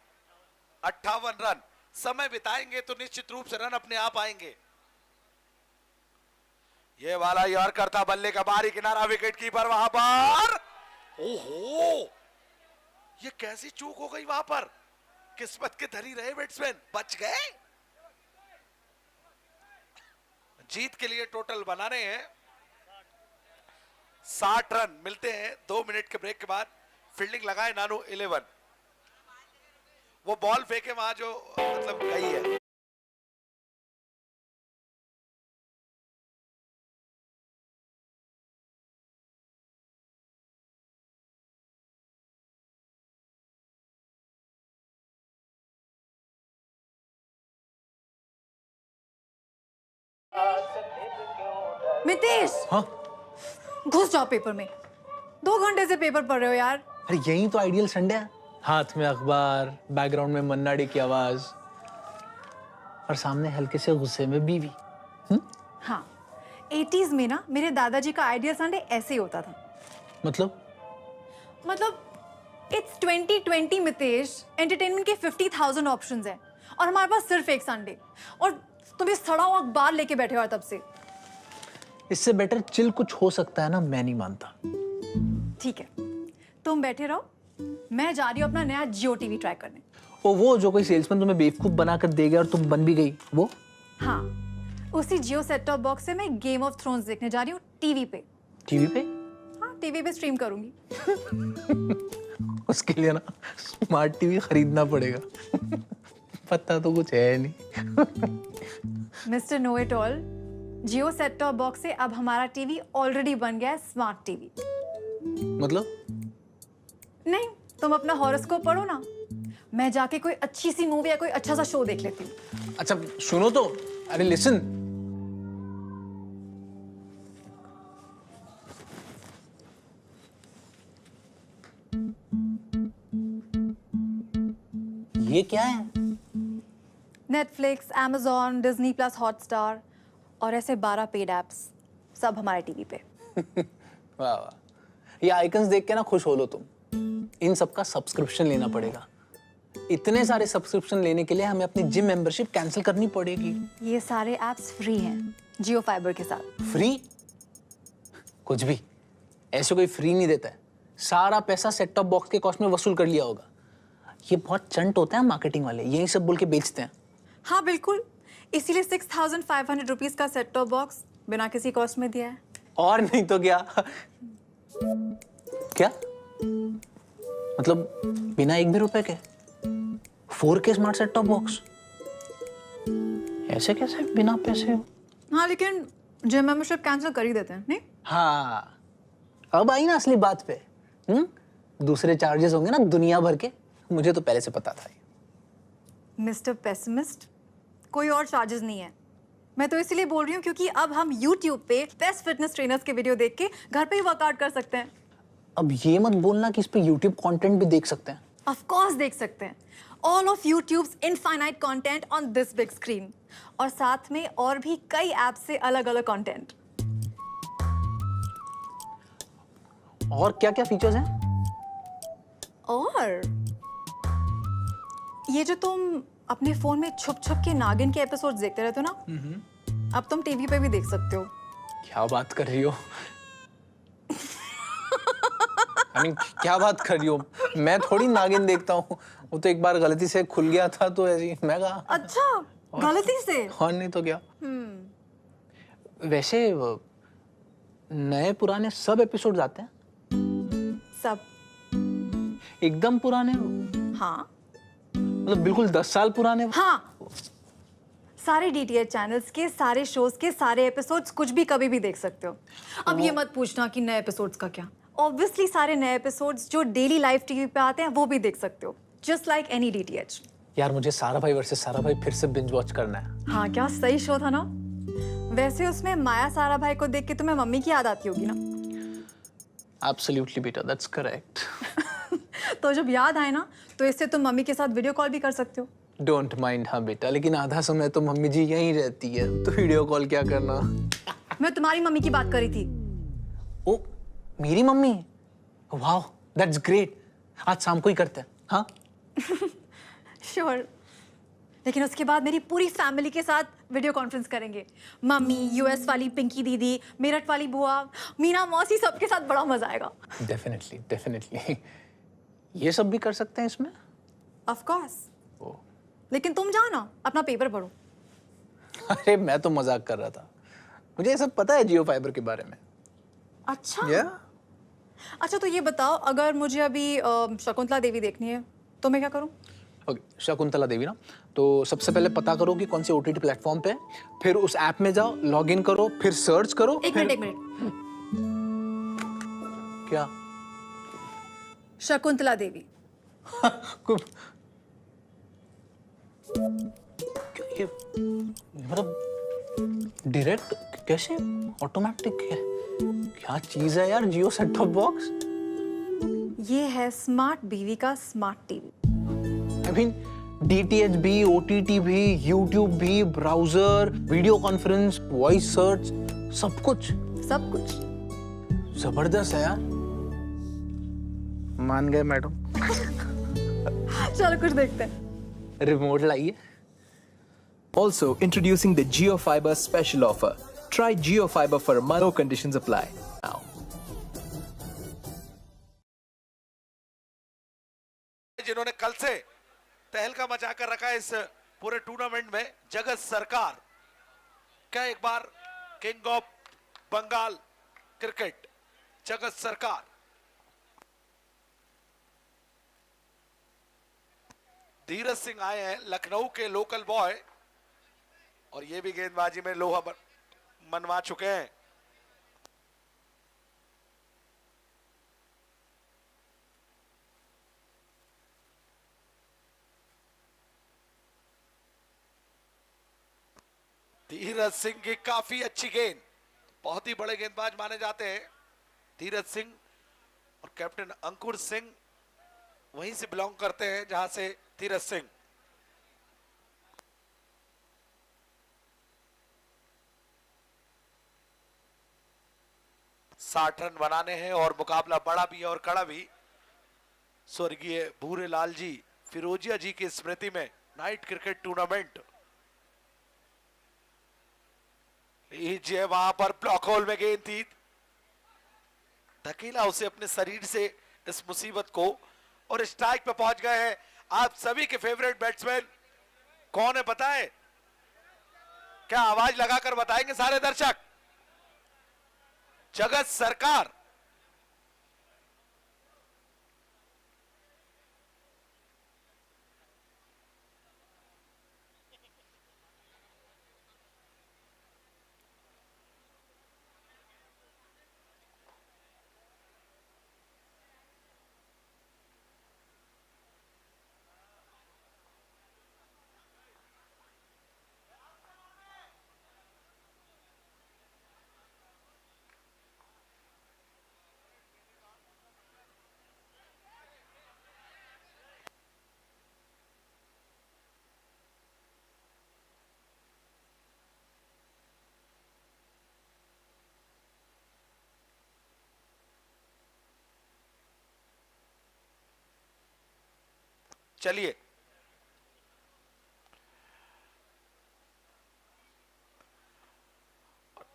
Speaker 3: 58 रन। समय बिताएंगे तो निश्चित रूप से रन अपने आप आएंगे। ये वाला यॉर्कर था, बल्ले का बाहरी किनारा, विकेट कीपर वहां पर। ओहो, ये कैसी चूक हो गई वहां पर। किस्मत के धनी रहे बैट्समैन, बच गए। जीत के लिए टोटल बनाने हैं 60 रन मिलते हैं 2 मिनट के ब्रेक के बाद। फील्डिंग लगाए नानू 11, वो बॉल फेंके वहां जो मतलब गई है।
Speaker 5: मितेश,
Speaker 6: हाँ?
Speaker 5: घुस जाओ पेपर में। 2 घंटे से पेपर पढ़ रहे हो यार।
Speaker 6: अरे यही तो आइडियल संडे है। हाथ में अखबार, बैकग्राउंड में मन्ना डे की आवाज और सामने हल्के से गुस्से में बीवी।
Speaker 5: हाँ, 80s में ना मेरे दादाजी का आइडियल संडे ऐसे ही होता था।
Speaker 6: मतलब
Speaker 5: इट्स 2020 मितेश। एंटरटेनमेंट के 50,000 ऑप्शंस हैं और हमारे पास सिर्फ एक संडे, और तुम ये सड़ा हुआ अखबार लेके बैठे हो यार तब से।
Speaker 6: इससे बेटर चिल कुछ हो सकता है ना, मैं नहीं मानता।
Speaker 5: ठीक है, तुम बैठे रहो, मैं जा रही हूँ अपना नया जियो टीवी ट्राई करने।
Speaker 6: वो जो कोई सेल्समैन तुम्हें बेवकूफ बना कर दे गया और तुम बन भी गई, वो?
Speaker 5: हाँ, उसी जियो सेट टॉप बॉक्स से मैं गेम ऑफ थ्रोन्स देखने जा रही हूँ टीवी पे।
Speaker 6: टीवी पे?
Speaker 5: हाँ, टीवी पे स्ट्रीम करूंगी।
Speaker 6: उसके लिए ना स्मार्ट टीवी खरीदना पड़ेगा। पता तो कुछ है नहीं।
Speaker 5: Mister know it all, Jio set top box से अब हमारा टीवी ऑलरेडी बन गया है स्मार्ट टीवी।
Speaker 6: मतलब?
Speaker 5: नहीं, तुम अपना हॉरोस्कोप पढ़ो ना, मैं जाके कोई अच्छी सी मूवी या कोई अच्छा सा शो देख लेती हूँ।
Speaker 6: अच्छा सुनो तो, अरे लिसन। ये क्या है?
Speaker 5: Netflix, Amazon, Disney plus, Hotstar और ऐसे 12 पेड ऐप्स, सब हमारे टीवी पे।
Speaker 6: वाह वाह, ये आइकन्स देख के ना खुश हो लो तुम। इन सबका सब्सक्रिप्शन लेना पड़ेगा। इतने सारे सब्सक्रिप्शन लेने के लिए हमें अपनी जिम मेंबरशिप कैंसिल करनी पड़ेगी।
Speaker 5: ये सारे ऐप्स फ्री हैं जियो फाइबर के साथ।
Speaker 6: फ्री? कुछ भी, ऐसे कोई फ्री नहीं देता है। सारा पैसा सेट टॉप बॉक्स के कॉस्ट में वसूल कर लिया होगा। ये बहुत चंट होते हैं मार्केटिंग वाले, यही सब बोल के बेचते हैं।
Speaker 5: हाँ बिल्कुल, इसीलिए 6,500 रुपीज का सेट टॉप बॉक्स बिना किसी कॉस्ट में दिया है।
Speaker 6: और नहीं तो क्या। क्या मतलब बिना एक भी रुपए के 4K smart set top box? ऐसे कैसे बिना पैसे?
Speaker 5: हाँ लेकिन जिम मेंबरशिप कैंसिल कर ही देते हैं, नहीं?
Speaker 6: हाँ, अब आई ना असली बात पे। दूसरे चार्जेस होंगे ना दुनिया भर के, मुझे तो पहले से पता था।
Speaker 5: मिस्टर पेसिमिस्ट, कोई और चार्जेस नहीं है। मैं तो इसीलिए बोल रही हूँ क्योंकि अब हम YouTube पे बेस्ट फिटनेस ट्रेनर्स के वीडियो देख के घर पे ही वर्कआउट कर सकते हैं।
Speaker 6: अब ये मत बोलना कि इस पे YouTube कंटेंट भी देख सकते हैं।
Speaker 5: ऑफ कोर्स देख सकते हैं। All of YouTube's infinite content on this big screen, और साथ में और भी कई ऐप से अलग अलग कंटेंट।
Speaker 6: और क्या क्या फीचर्स हैं?
Speaker 5: और ये जो तुम अपने फोन में छुप छुप के नागिन के एपिसोड्स देखते रहते हो ना, अब तुम टीवी पे भी देख सकते हो।
Speaker 6: क्या बात कर रही हो? क्या बात कर रही हो? मैं थोड़ी नागिन देखता हूँ, वो तो एक बार गलती से खुल गया था तो ऐसी मैं कहा।
Speaker 5: अच्छा, गलती से?
Speaker 6: और नहीं तो क्या। वैसे नए पुराने सब एपिसोड्स आते हैं?
Speaker 5: सब
Speaker 6: एकदम पुराने?
Speaker 5: हाँ
Speaker 6: मतलब बिल्कुल 10 साल पुराने?
Speaker 5: हाँ, सारे DTH चैनल्स के सारे शोज के सारे एपिसोड्स कुछ भी कभी भी देख सकते हो। अब ये मत पूछना कि नए एपिसोड्स का क्या। ऑब्वियसली सारे नए एपिसोड्स जो डेली लाइव टीवी पे आते हैं वो भी देख सकते हो, जस्ट लाइक एनी DTH।
Speaker 6: यार मुझे सारा भाई वर्सेस सारा भाई फिर से बिंज वॉच करना है।
Speaker 5: हाँ, क्या सही शो था ना। वैसे उसमें माया सारा भाई को देख के तुम्हें मम्मी की याद आती होगी ना?
Speaker 6: Absolutely बेटा, that's correct.
Speaker 5: तो जब याद आए ना तो इससे तुम मम्मी के साथ वीडियो कॉल भी कर सकते हो।
Speaker 6: Don't mind. हाँ बेटा, लेकिन आधा समय तो मम्मी जी यहीं रहती है, तो वीडियो कॉल क्या करना।
Speaker 5: मैं तुम्हारी मम्मी की बात करी थी।
Speaker 6: ओ, मेरी मम्मी? वाह, दैट्स ग्रेट। आज शाम को ही करते हैं। हाँ
Speaker 5: श्योर। लेकिन उसके बाद मेरी पूरी फैमिली के साथ वीडियो कॉन्फ्रेंस करेंगे। मम्मी, US वाली पिंकी दीदी, मेरठ वाली बुआ, मीना मौसी, सबके साथ बड़ा मजा आएगा।
Speaker 6: Definitely definitely. ये सब भी कर सकते हैं इसमें?
Speaker 5: Of course. लेकिन तुम जाओ ना, अपना पेपर पढ़ो।
Speaker 6: अरे मैं तो मजाक कर रहा था, मुझे ये सब पता है जियो फाइबर के बारे में।
Speaker 5: अच्छा
Speaker 6: या
Speaker 5: अच्छा, तो ये बताओ, अगर मुझे अभी शकुंतला देवी देखनी है तो मैं क्या करूं?
Speaker 6: ओके, शकुंतला देवी ना, तो सबसे पहले पता करो कि कौन से OTT प्लेटफॉर्म पे है, फिर उस ऐप में जाओ, लॉग इन करो, फिर सर्च करो।
Speaker 5: एक मिनट।
Speaker 6: क्या?
Speaker 5: शकुंतला देवी।
Speaker 6: ये मतलब डायरेक्ट कैसे? ऑटोमेटिक क्या चीज है यार जियो सेट टॉप बॉक्स?
Speaker 5: ये है स्मार्ट बीवी का smart TV.
Speaker 6: I mean DTH भी, OTT भी, YouTube भी, browser, video conference, voice search, सब कुछ।
Speaker 5: सब कुछ
Speaker 6: जबरदस्त है यार। मान गए मैडम।
Speaker 5: चलो कुछ देखते हैं।
Speaker 6: रिमोट लाइए।
Speaker 7: Also introducing the JioFiber special offer. Try JioFiber for a month. No conditions apply. Now.
Speaker 3: जिन्होंने कल से तहलका मचा कर रखा है इस पूरे टूर्नामेंट में, जगत सरकार। क्या एक बार किंग ऑफ बंगाल क्रिकेट जगत सरकार। धीरज सिंह आए हैं, लखनऊ के लोकल बॉय, और ये भी गेंदबाजी में लोहा मनवा चुके हैं। धीरज सिंह की काफी अच्छी गेंद, बहुत ही बड़े गेंदबाज माने जाते हैं धीरज सिंह, और कैप्टन अंकुर सिंह वहीं से बिलोंग करते हैं जहां से धीरज सिंह। 60 रन बनाने हैं और मुकाबला बड़ा भी है और कड़ा भी। स्वर्गीय भूरेलाल जी फिरोजिया जी की स्मृति में नाइट क्रिकेट टूर्नामेंट। लीजिए वहां पर ब्लॉक होल में गेंद थी, धकेला उसे अपने शरीर से इस मुसीबत को, और स्ट्राइक पे पहुंच गए हैं आप सभी के फेवरेट बैट्समैन। कौन है बताएं? क्या आवाज लगाकर बताएंगे सारे दर्शक? जगत सरकार। चलिए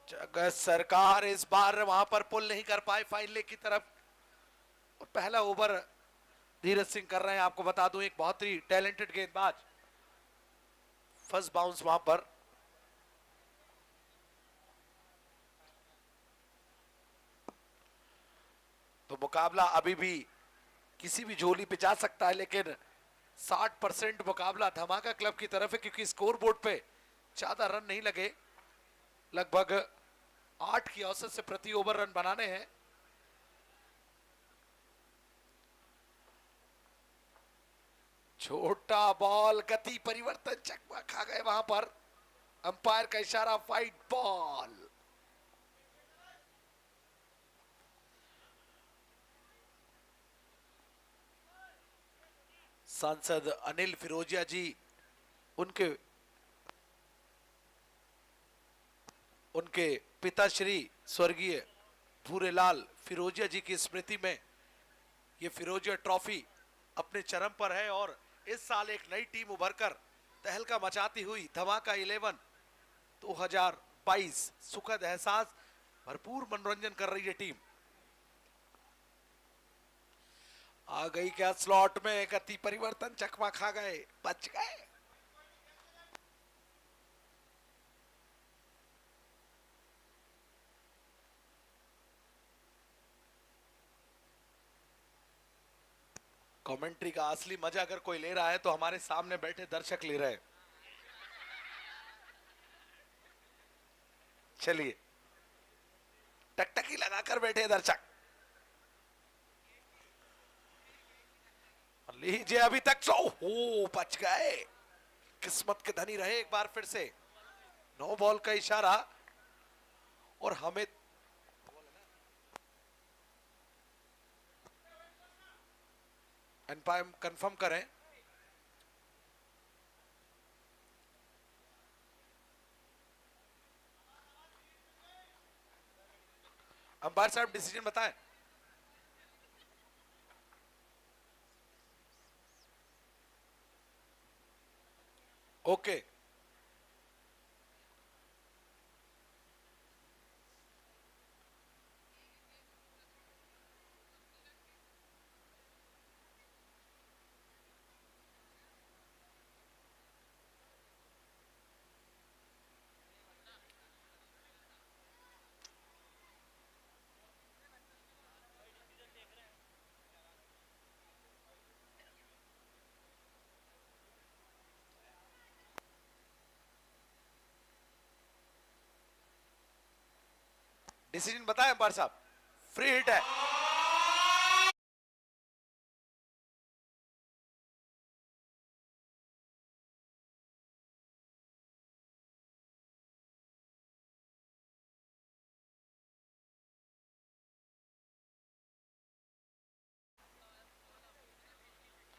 Speaker 3: जगत सरकार इस बार वहां पर पुल नहीं कर पाए फाइनल की तरफ, और पहला ओवर धीरज सिंह कर रहे हैं। आपको बता दूं एक बहुत ही टैलेंटेड गेंदबाज। फर्स्ट बाउंस वहां पर, तो मुकाबला अभी भी किसी भी झोली पे जा सकता है, लेकिन 60% मुकाबला धमाका क्लब की तरफ है, क्योंकि स्कोर बोर्ड पे ज्यादा रन नहीं लगे। लगभग 8 की औसत से प्रति ओवर रन बनाने हैं। छोटा बॉल, गति परिवर्तन, चकमा खा गए वहां पर। अंपायर का इशारा, वाइड बॉल। सांसद अनिल फिरोजिया जी उनके पिताश्री स्वर्गीय भूरेलाल फिरोजिया जी की स्मृति में ये फिरोजिया ट्रॉफी अपने चरम पर है, और इस साल एक नई टीम उभरकर तहलका मचाती हुई धमाका 11 2022 सुखद एहसास, भरपूर मनोरंजन कर रही है टीम। आ गई क्या स्लॉट में, गति परिवर्तन, चकमा खा गए, बच गए। कमेंट्री का असली मजा अगर कोई ले रहा है तो हमारे सामने बैठे दर्शक ले रहे हैं। चलिए, टकटकी लगाकर बैठे दर्शक। लीजिए अभी तक हो बच गए, किस्मत के धनी रहे एक बार फिर से। 9 बॉल का इशारा, और हमें अंपायर कंफर्म करें। अंपायर साहब डिसीजन बताएं। ओके, डिसीजन बताएं अंपायर साहब। फ्री हिट है।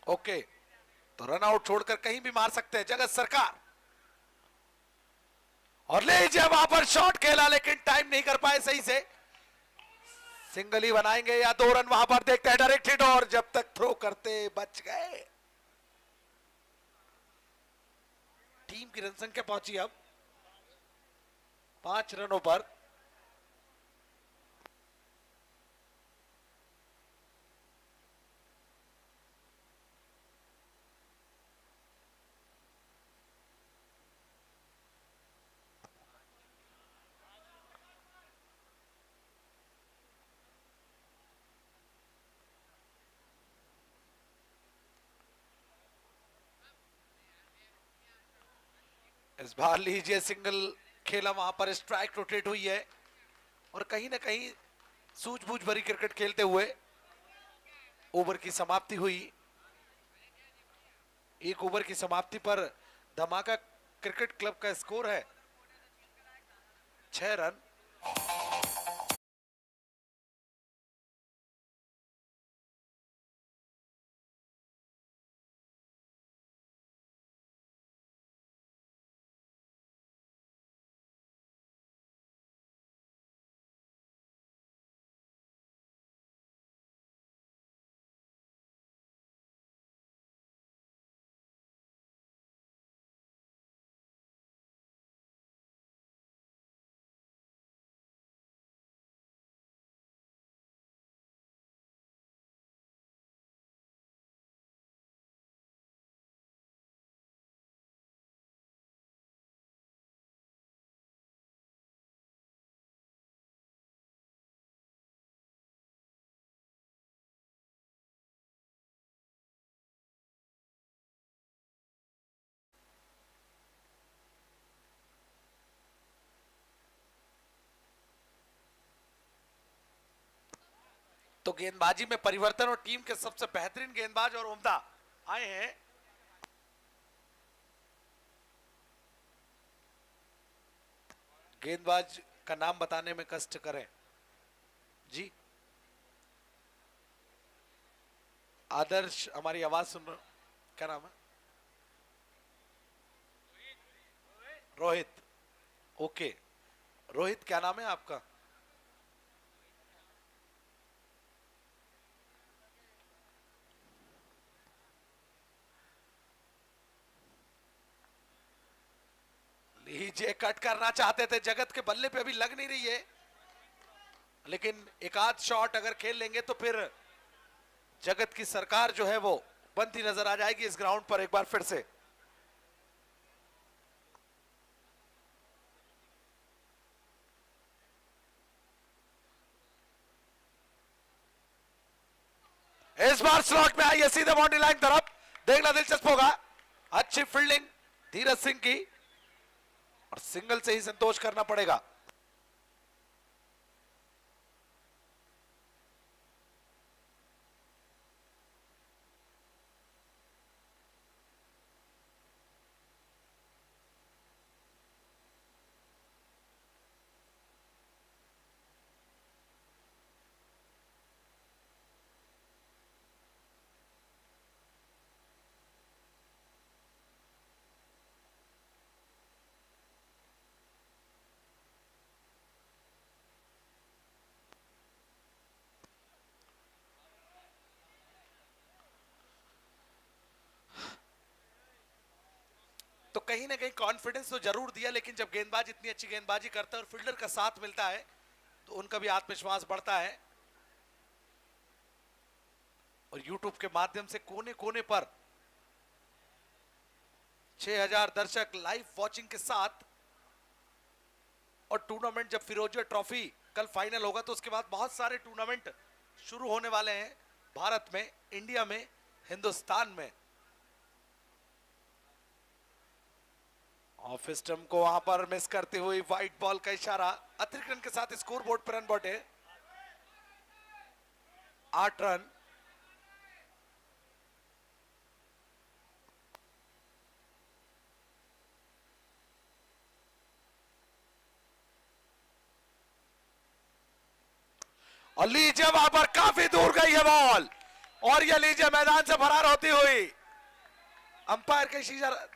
Speaker 3: ओके, तो रन आउट छोड़कर कहीं भी मार सकते हैं जगत सरकार। और ले जब वहां पर शॉट खेला, लेकिन टाइम नहीं कर पाए सही से। सिंगल ही बनाएंगे या 2 रन वहां पर देखते हैं डायरेक्ट हिट और जब तक थ्रो करते बच गए। टीम की रन संख्या पहुंची अब 5 रनों पर। इस बार लीजिए सिंगल खेला, वहां पर स्ट्राइक रोटेट हुई है और कहीं ना कहीं सूझबूझ भरी क्रिकेट खेलते हुए ओवर की समाप्ति हुई। 1 ओवर की समाप्ति पर धमाका क्रिकेट क्लब का स्कोर है 6 रन। तो गेंदबाजी में परिवर्तन और टीम के सबसे बेहतरीन गेंदबाज और उम्दा आए हैं। गेंदबाज का नाम बताने में कष्ट करें जी। आदर्श हमारी आवाज सुन रहे, क्या नाम है? रोहित। ओके रोहित, क्या नाम है आपका? लीजिए, कट करना चाहते थे, जगत के बल्ले पे अभी लग नहीं रही है, लेकिन एक आध शॉट अगर खेल लेंगे तो फिर जगत की सरकार जो है वो बनती नजर आ जाएगी इस ग्राउंड पर एक बार फिर से। इस बार स्लॉट में आई है सीधे बाउंड्री लाइन तरफ, देखना दिलचस्प होगा। अच्छी फील्डिंग धीरज सिंह की और सिंगल से ही संतोष करना पड़ेगा। तो कहीं ना कहीं कॉन्फिडेंस तो जरूर दिया, लेकिन जब गेंदबाज इतनी अच्छी गेंदबाजी करता है और फील्डर का साथ मिलता है तो उनका भी आत्मविश्वास बढ़ता है। और YouTube के माध्यम से कोने कोने पर 6000 दर्शक लाइव वॉचिंग के साथ, और टूर्नामेंट जब फिरोजिया ट्रॉफी कल फाइनल होगा तो उसके बाद बहुत सारे टूर्नामेंट शुरू होने वाले हैं भारत में, इंडिया में, हिंदुस्तान में। ऑफ स्टंप को वहां पर मिस करते हुए व्हाइट बॉल का इशारा। अतिरिक्त रन के साथ स्कोर बोर्ड पर रन बढ़े 8 रन। और लीजिए वहां पर काफी दूर गई है बॉल और ये लीजिए मैदान से फरार होती हुई अंपायर के इशारा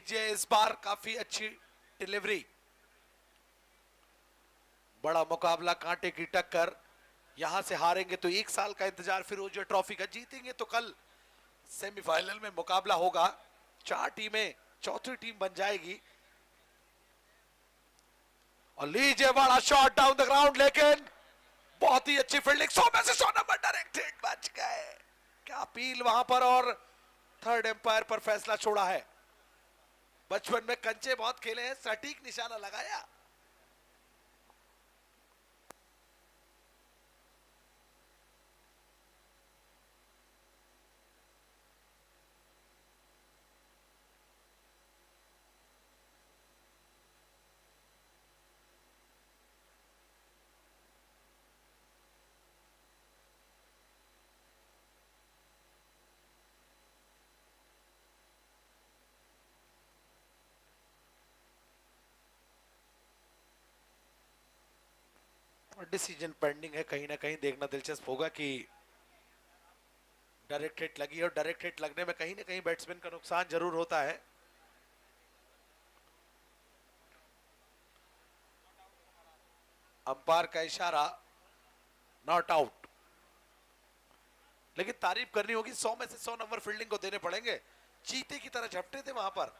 Speaker 3: लीजिए इस बार काफी अच्छी डिलीवरी, बड़ा मुकाबला, कांटे की टक्कर। यहां से हारेंगे तो 1 साल का इंतजार फिरोजिया ट्रॉफी का, जीतेंगे तो कल सेमीफाइनल में मुकाबला होगा। 4 टीमें, चौथी टीम बन जाएगी। और लीजिए बड़ा शॉट डाउन द ग्राउंड, लेकिन बहुत ही अच्छी फील्डिंग, 100 में से 100 नंबर डायरेक्ट हिट, बच गए। क्या अपील वहां पर, और थर्ड एम्पायर पर फैसला छोड़ा है। बचपन में कंचे बहुत खेले हैं, सटीक निशाना लगाया। डिसीजन पेंडिंग है, कहीं ना कहीं देखना दिलचस्प होगा कि डायरेक्ट हिट लगी, और डायरेक्ट हिट लगने में कहीं ना कहीं बैट्समैन का नुकसान जरूर होता है। अंपायर का इशारा, नॉट आउट। लेकिन तारीफ करनी होगी, 100 में से 100 नंबर फील्डिंग को देने पड़ेंगे। चीते की तरह झपटे थे वहां पर।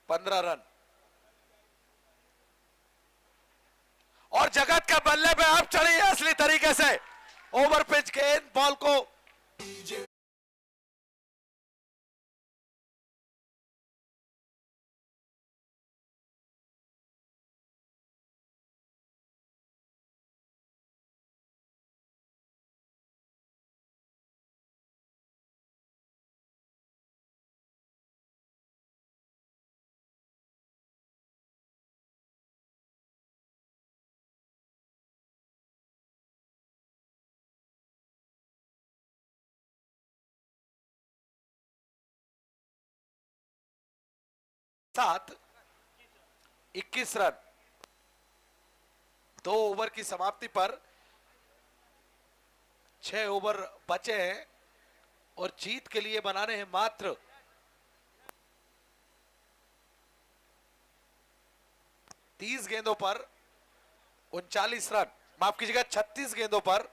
Speaker 3: पंद्रह रन, और जगत के बल्ले पे अब चढ़ी है असली तरीके से। ओवर पिच गेंद बॉल को साथ 21 रन, 2 ओवर की समाप्ति पर 6 ओवर बचे हैं, और जीत के लिए बनाने हैं मात्र 30 गेंदों पर 39 रन, माफ कीजिएगा 36 गेंदों पर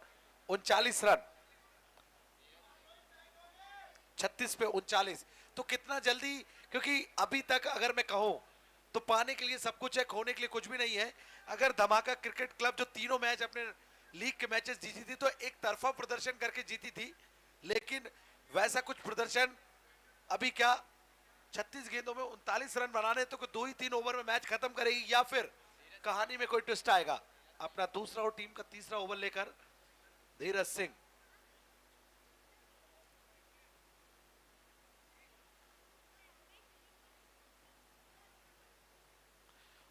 Speaker 3: 39 रन, 36 पे 39। तो कितना जल्दी, क्योंकि अभी तक अगर मैं कहूं तो पाने के लिए सब कुछ है, खोने के लिए कुछ भी नहीं है। अगर धमाका क्रिकेट क्लब जो तीनों मैच अपने लीग के मैचेस जीती थी तो एक तरफा प्रदर्शन करके जीती थी, लेकिन वैसा कुछ प्रदर्शन अभी क्या, 36 गेंदों में 39 रन बनाने तो 2 ही 3 ओवर में मैच खत्म करेगी, या फिर कहानी में कोई ट्विस्ट आएगा। अपना दूसरा और टीम का तीसरा ओवर लेकर धीरज सिंह,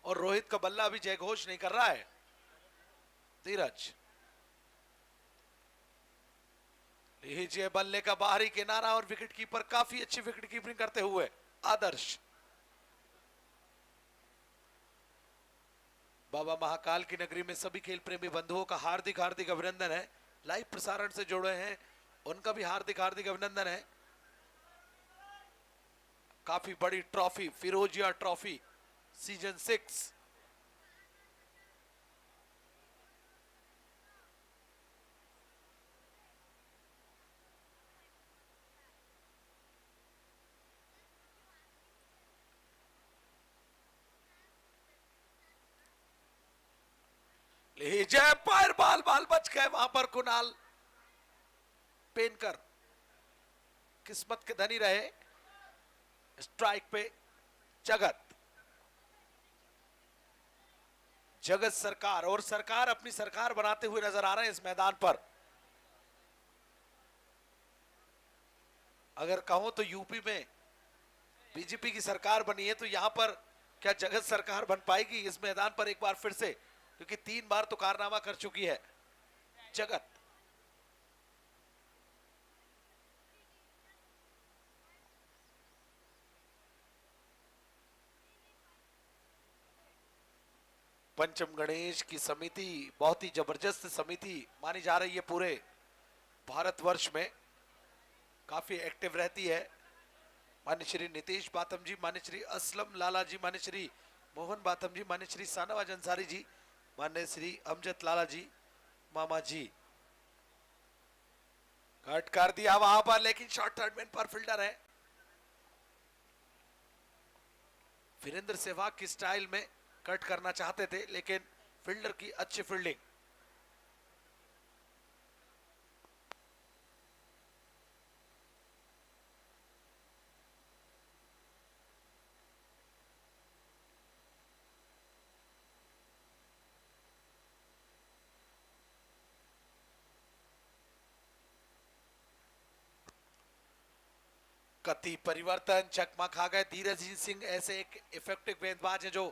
Speaker 3: और रोहित का बल्ला अभी जयघोष नहीं कर रहा है। धीरज, लीजिए बल्ले का बाहरी किनारा, और विकेट कीपर काफी अच्छी विकेट कीपिंग करते हुए आदर्श। बाबा महाकाल की नगरी में सभी खेल प्रेमी बंधुओं का हार्दिक हार्दिक अभिनंदन है। लाइव प्रसारण से जुड़े हैं उनका भी हार्दिक हार्दिक अभिनंदन है। काफी बड़ी ट्रॉफी, फिरोजिया ट्रॉफी सीजन 6। लीजिए पैर, बाल बच गए वहां पर। कुणाल पेनकर किस्मत के धनी रहे। स्ट्राइक पे जगत सरकार, और सरकार अपनी सरकार बनाते हुए नजर आ रहे हैं इस मैदान पर। अगर कहूं तो यूपी में बीजेपी की सरकार बनी है, तो यहां पर क्या जगत सरकार बन पाएगी इस मैदान पर एक बार फिर से, क्योंकि 3 बार तो कारनामा कर चुकी है जगत। पंचम गणेश की समिति बहुत ही जबरदस्त समिति मानी जा रही है, पूरे भारतवर्ष में काफी एक्टिव रहती है। मान्य श्री नीतीश बाथम जी, मान्य श्री असलम लाला जी, मान्य श्री मोहन बाथम जी, मान्य श्री शाहनवाज अंसारी जी, मान्य श्री अमजद लाला जी, मामा जी। कट कर दिया वहां पर, लेकिन शॉर्ट थर्ड मैन पर फील्डर है वीरेंद्र सहवाग की स्टाइल में कट करना चाहते थे, लेकिन फील्डर की अच्छी फील्डिंग। कति परिवर्तन चकमा खा गए। धीरजजीत सिंह ऐसे एक इफेक्टिव गेंदबाज है जो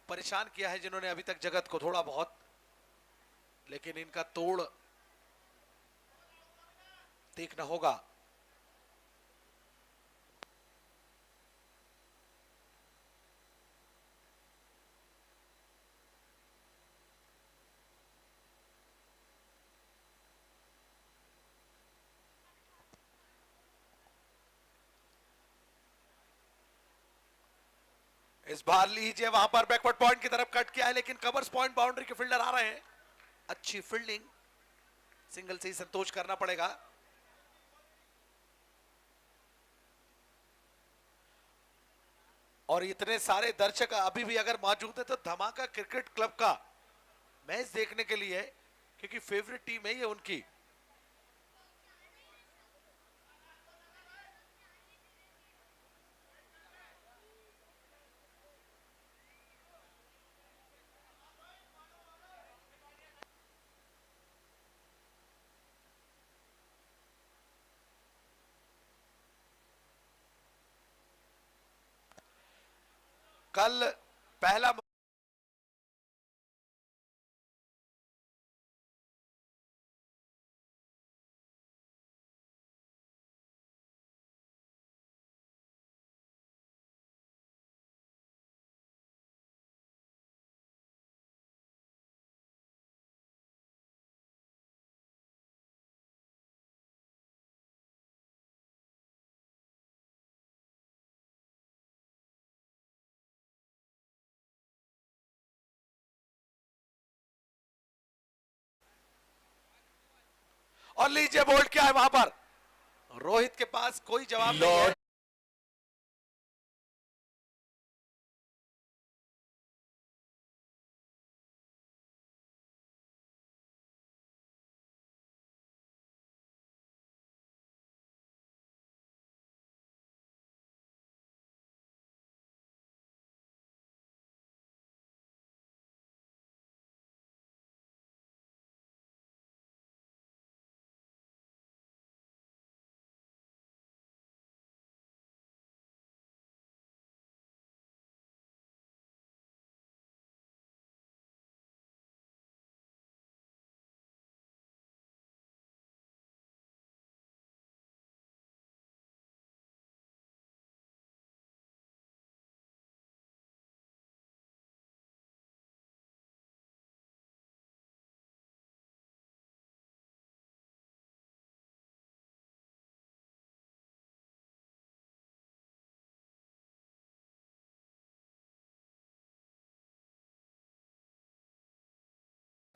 Speaker 3: परेशान किया है जिन्होंने अभी तक जगत को थोड़ा बहुत, लेकिन इनका तोड़ देखना होगा। इस बार लीजिए वहां पर बैकवर्ड पॉइंट की तरफ कट किया है, लेकिन कवर्स पॉइंट बाउंड्री के फील्डर आ रहे हैं। अच्छी फील्डिंग, सिंगल से ही संतोष करना पड़ेगा। और इतने सारे दर्शक अभी भी अगर मौजूद है तो धमाका क्रिकेट क्लब का मैच देखने के लिए, क्योंकि फेवरेट टीम है ये उनकी। कल पहला और लीजिए बोल्ड क्या है वहां पर, रोहित के पास कोई जवाब नहीं है।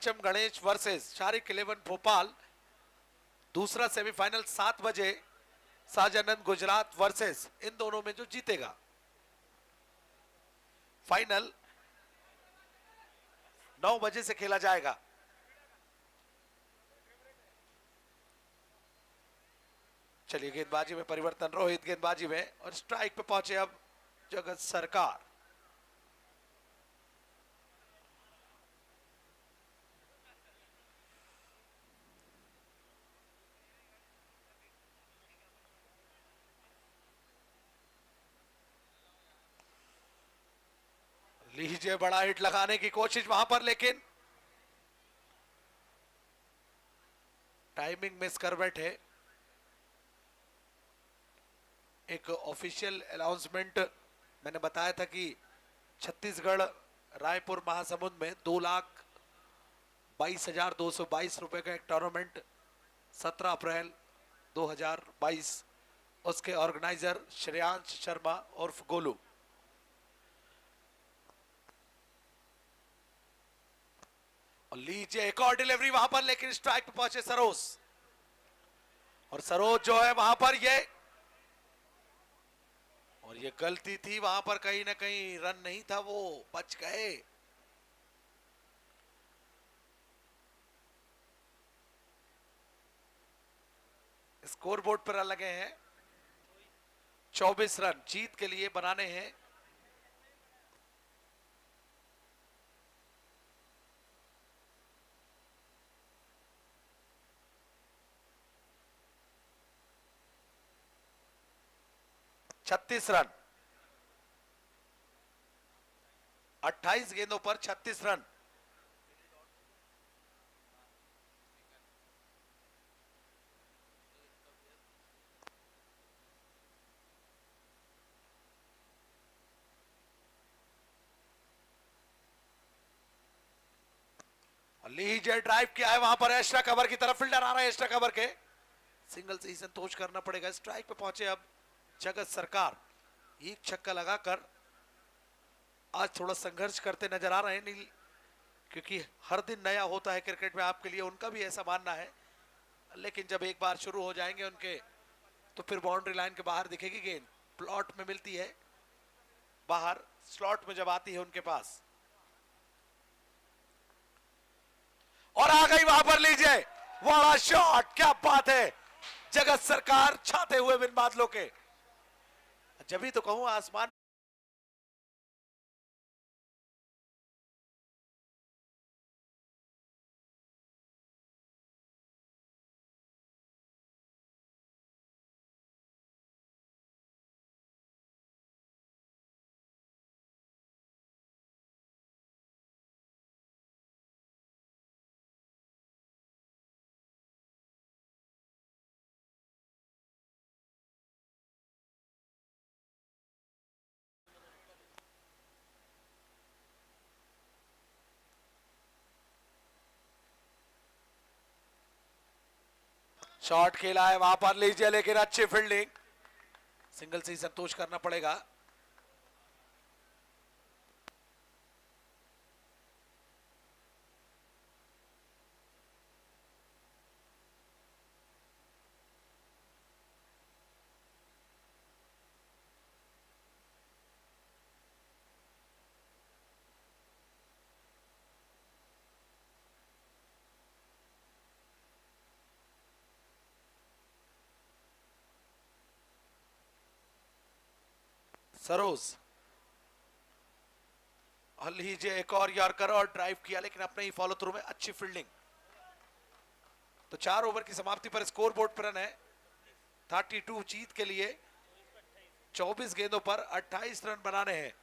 Speaker 3: पंचम गणेश वर्सेस शारिक 11 भोपाल, दूसरा सेमीफाइनल 7 बजे शाहजानंद गुजरात वर्सेस, इन दोनों में जो जीतेगा फाइनल 9 बजे से खेला जाएगा। चलिए गेंदबाजी में परिवर्तन, रोहित गेंदबाजी में, और स्ट्राइक पे पहुंचे अब जगत सरकार। लीजिए बड़ा हिट लगाने की कोशिश वहां पर, लेकिन टाइमिंग मिस कर बैठे। एक ऑफिशियल अनाउंसमेंट मैंने बताया था कि छत्तीसगढ़ रायपुर महासमुंद में 2,22,222 रुपए का एक टूर्नामेंट 17 अप्रैल 2022। उसके ऑर्गेनाइजर श्रेयांश शर्मा उर्फ गोलू। और लीजिए एक और डिलीवरी वहां पर, लेकिन स्ट्राइक पे पहुंचे सरोज। और सरोज जो है वहां पर ये गलती थी वहां पर, कहीं ना कहीं रन नहीं था, वो बच गए। स्कोर बोर्ड पर लगे हैं 24 रन जीत के लिए बनाने हैं। छत्तीस रन 28 गेंदों पर 36 रन। लीजिए ड्राइव किया है वहां पर एक्स्ट्रा कवर की तरफ, फील्डर आ रहा है एक्स्ट्रा कवर के, सिंगल से ही संतोष करना पड़ेगा। स्ट्राइक पे पहुंचे अब जगत सरकार, एक छक्का लगाकर आज थोड़ा संघर्ष करते नजर आ रहे हैं नील, क्योंकि हर दिन नया होता है क्रिकेट में, आपके लिए उनका भी ऐसा मानना है। लेकिन जब एक बार शुरू हो जाएंगे उनके, तो फिर बाउंड्री लाइन के बाहर दिखेगी गेंद, प्लॉट में मिलती है बाहर, स्लॉट में जब आती है उनके पास। और आ गई वहां पर, लीजिए बड़ा शॉट, क्या बात है, जगत सरकार छाते हुए बिन बादलों के। जब भी तो कहूं आसमान शॉट खेला है वहां पर, लीजिए लेकिन अच्छी फील्डिंग, सिंगल से ही संतोष करना पड़ेगा। सरोज और लीजिए एक और यॉर्कर और ड्राइव किया, लेकिन अपने ही फॉलो थ्रू में अच्छी फील्डिंग। तो 4 ओवर की समाप्ति पर स्कोर बोर्ड पर रन है 32 जीत के लिए, 24 गेंदों पर 28 रन बनाने हैं।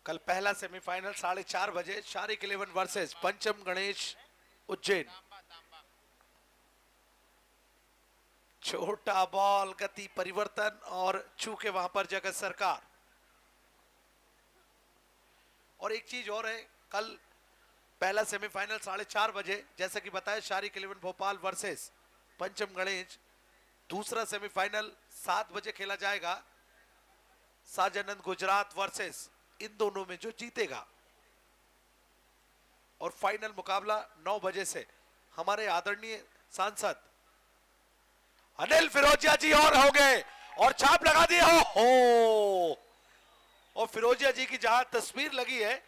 Speaker 3: कल पहला सेमीफाइनल 4:30 बजे, शारिक 11 वर्सेस पंचम गणेश उज्जैन। छोटा बॉल, गति परिवर्तन और चूके वहां पर जगत सरकार। और एक चीज और है, कल पहला सेमीफाइनल 4:30 बजे, जैसा कि बताया, शारिक 11 भोपाल वर्सेस पंचम गणेश। दूसरा सेमीफाइनल 7 बजे खेला जाएगा, साजानंद गुजरात वर्सेस, इन दोनों में जो जीतेगा। और फाइनल मुकाबला 9 बजे से हमारे आदरणीय सांसद अनिल फिरोजिया जी और हो गए और छाप लगा दी हो। और फिरोजिया जी की जहां तस्वीर लगी है,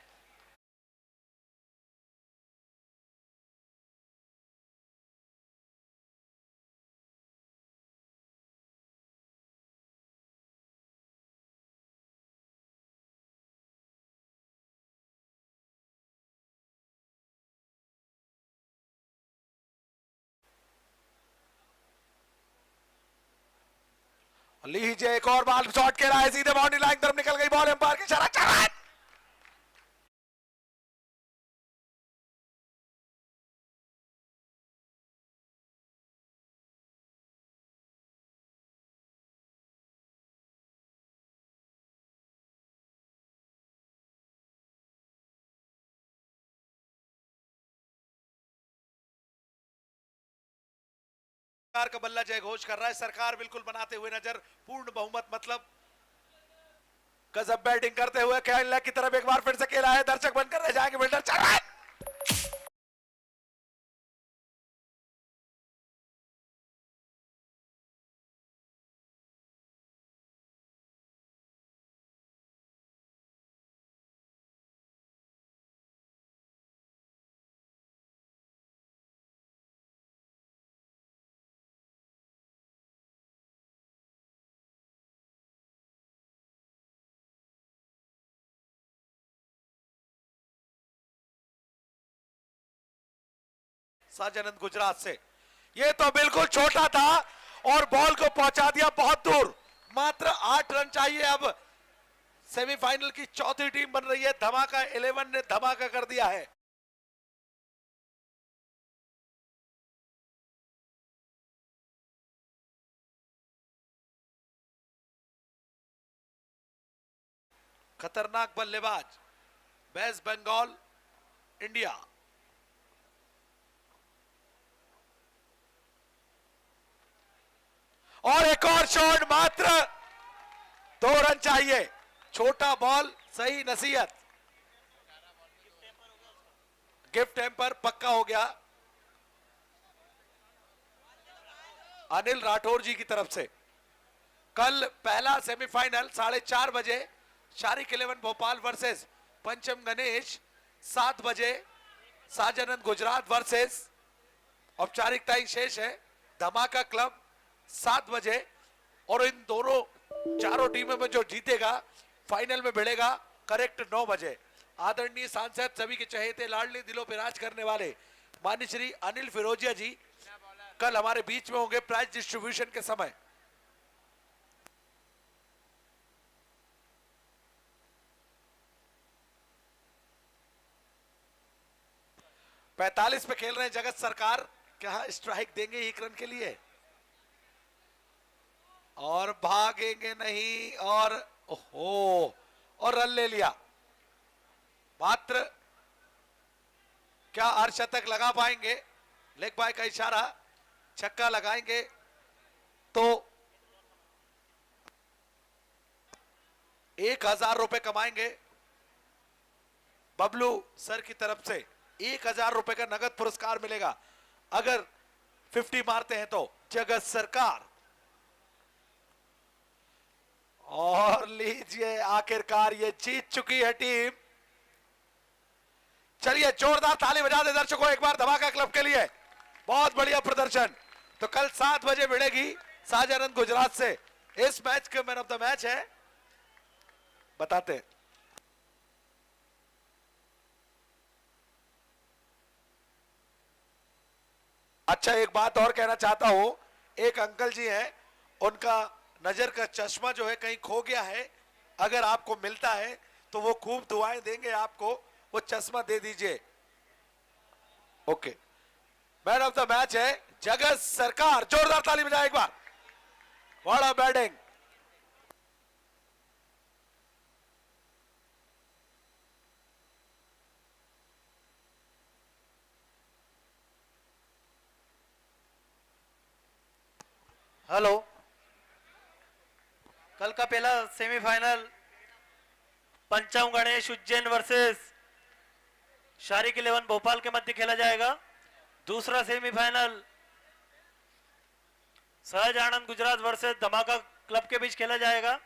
Speaker 3: लीजिए एक और बॉल शॉट के रहा है, सीधे बाउंड्री लाइन तरफ निकल गई बॉल, एम्पायर की इशारा चल रहा है। सरकार का बल्ला जय घोष कर रहा है, सरकार बिल्कुल बनाते हुए नजर, पूर्ण बहुमत मतलब गजब बैटिंग करते हुए खेलने की तरफ एक बार फिर से खेला है, दर्शक बनकर रह जाएंगे, बिल्डर चल रहा है। साजनंद गुजरात से, ये तो बिल्कुल छोटा था और बॉल को पहुंचा दिया बहुत दूर। मात्र 8 रन चाहिए अब। सेमीफाइनल की चौथी टीम बन रही है, धमाका 11 ने धमाका कर दिया है। खतरनाक बल्लेबाज, वेस्ट बंगाल इंडिया। और एक और शॉट, मात्र 2 रन चाहिए। छोटा बॉल, सही नसीहत, गिफ्ट टेम्पर पक्का हो गया अनिल राठौर जी की तरफ से। कल पहला सेमीफाइनल 4:30 बजे शारिक 11 भोपाल वर्सेस पंचम गणेश, 7 बजे साजनंद गुजरात वर्सेस, औपचारिकताएं शेष है धमाका क्लब 7 बजे। और इन दोनों चारों टीमों में जो जीतेगा फाइनल में भिड़ेगा करेक्ट 9 बजे। आदरणीय सांसद, सभी के चहेते, लाडले दिलों पे राज करने वाले माननीय श्री अनिल फिरोजिया जी कल हमारे बीच में होंगे प्राइज डिस्ट्रीब्यूशन के समय। पैंतालीस पे खेल रहे हैं जगत सरकार, क्या स्ट्राइक देंगे 1 रन के लिए? और भागेंगे नहीं, और ओहो, और रन ले लिया। मात्र क्या अर्धशतक लगा पाएंगे? लेग बाय का इशारा, छक्का लगाएंगे तो 1000 रुपए कमाएंगे बबलू सर की तरफ से। 1000 रुपए का नगद पुरस्कार मिलेगा अगर 50 मारते हैं तो। जगत सरकार, और लीजिए आखिरकार ये जीत चुकी है टीम। चलिए जोरदार ताली बजा दे दर्शकों एक बार धमाका क्लब के लिए, बहुत बढ़िया प्रदर्शन। तो कल 7 बजे भिड़ेगी साजनंद गुजरात से। इस मैच के मैन ऑफ द मैच है, बताते। अच्छा, एक बात और कहना चाहता हूं, एक अंकल जी हैं, उनका नजर का चश्मा जो है कहीं खो गया है, अगर आपको मिलता है तो वो खूब दुआएं देंगे आपको, वो चश्मा दे दीजिए। Okay, man of the match है जगत सरकार, जोरदार ताली बजाए एक बार। बड़ा बैटिंग,
Speaker 8: हेलो, कल का पहला सेमीफाइनल पंचम गणेश उज्जैन वर्सेस शारिक 11 भोपाल के मध्य खेला जाएगा। दूसरा सेमीफाइनल सहज आनंद गुजरात वर्सेस धमाका क्लब के बीच खेला जाएगा।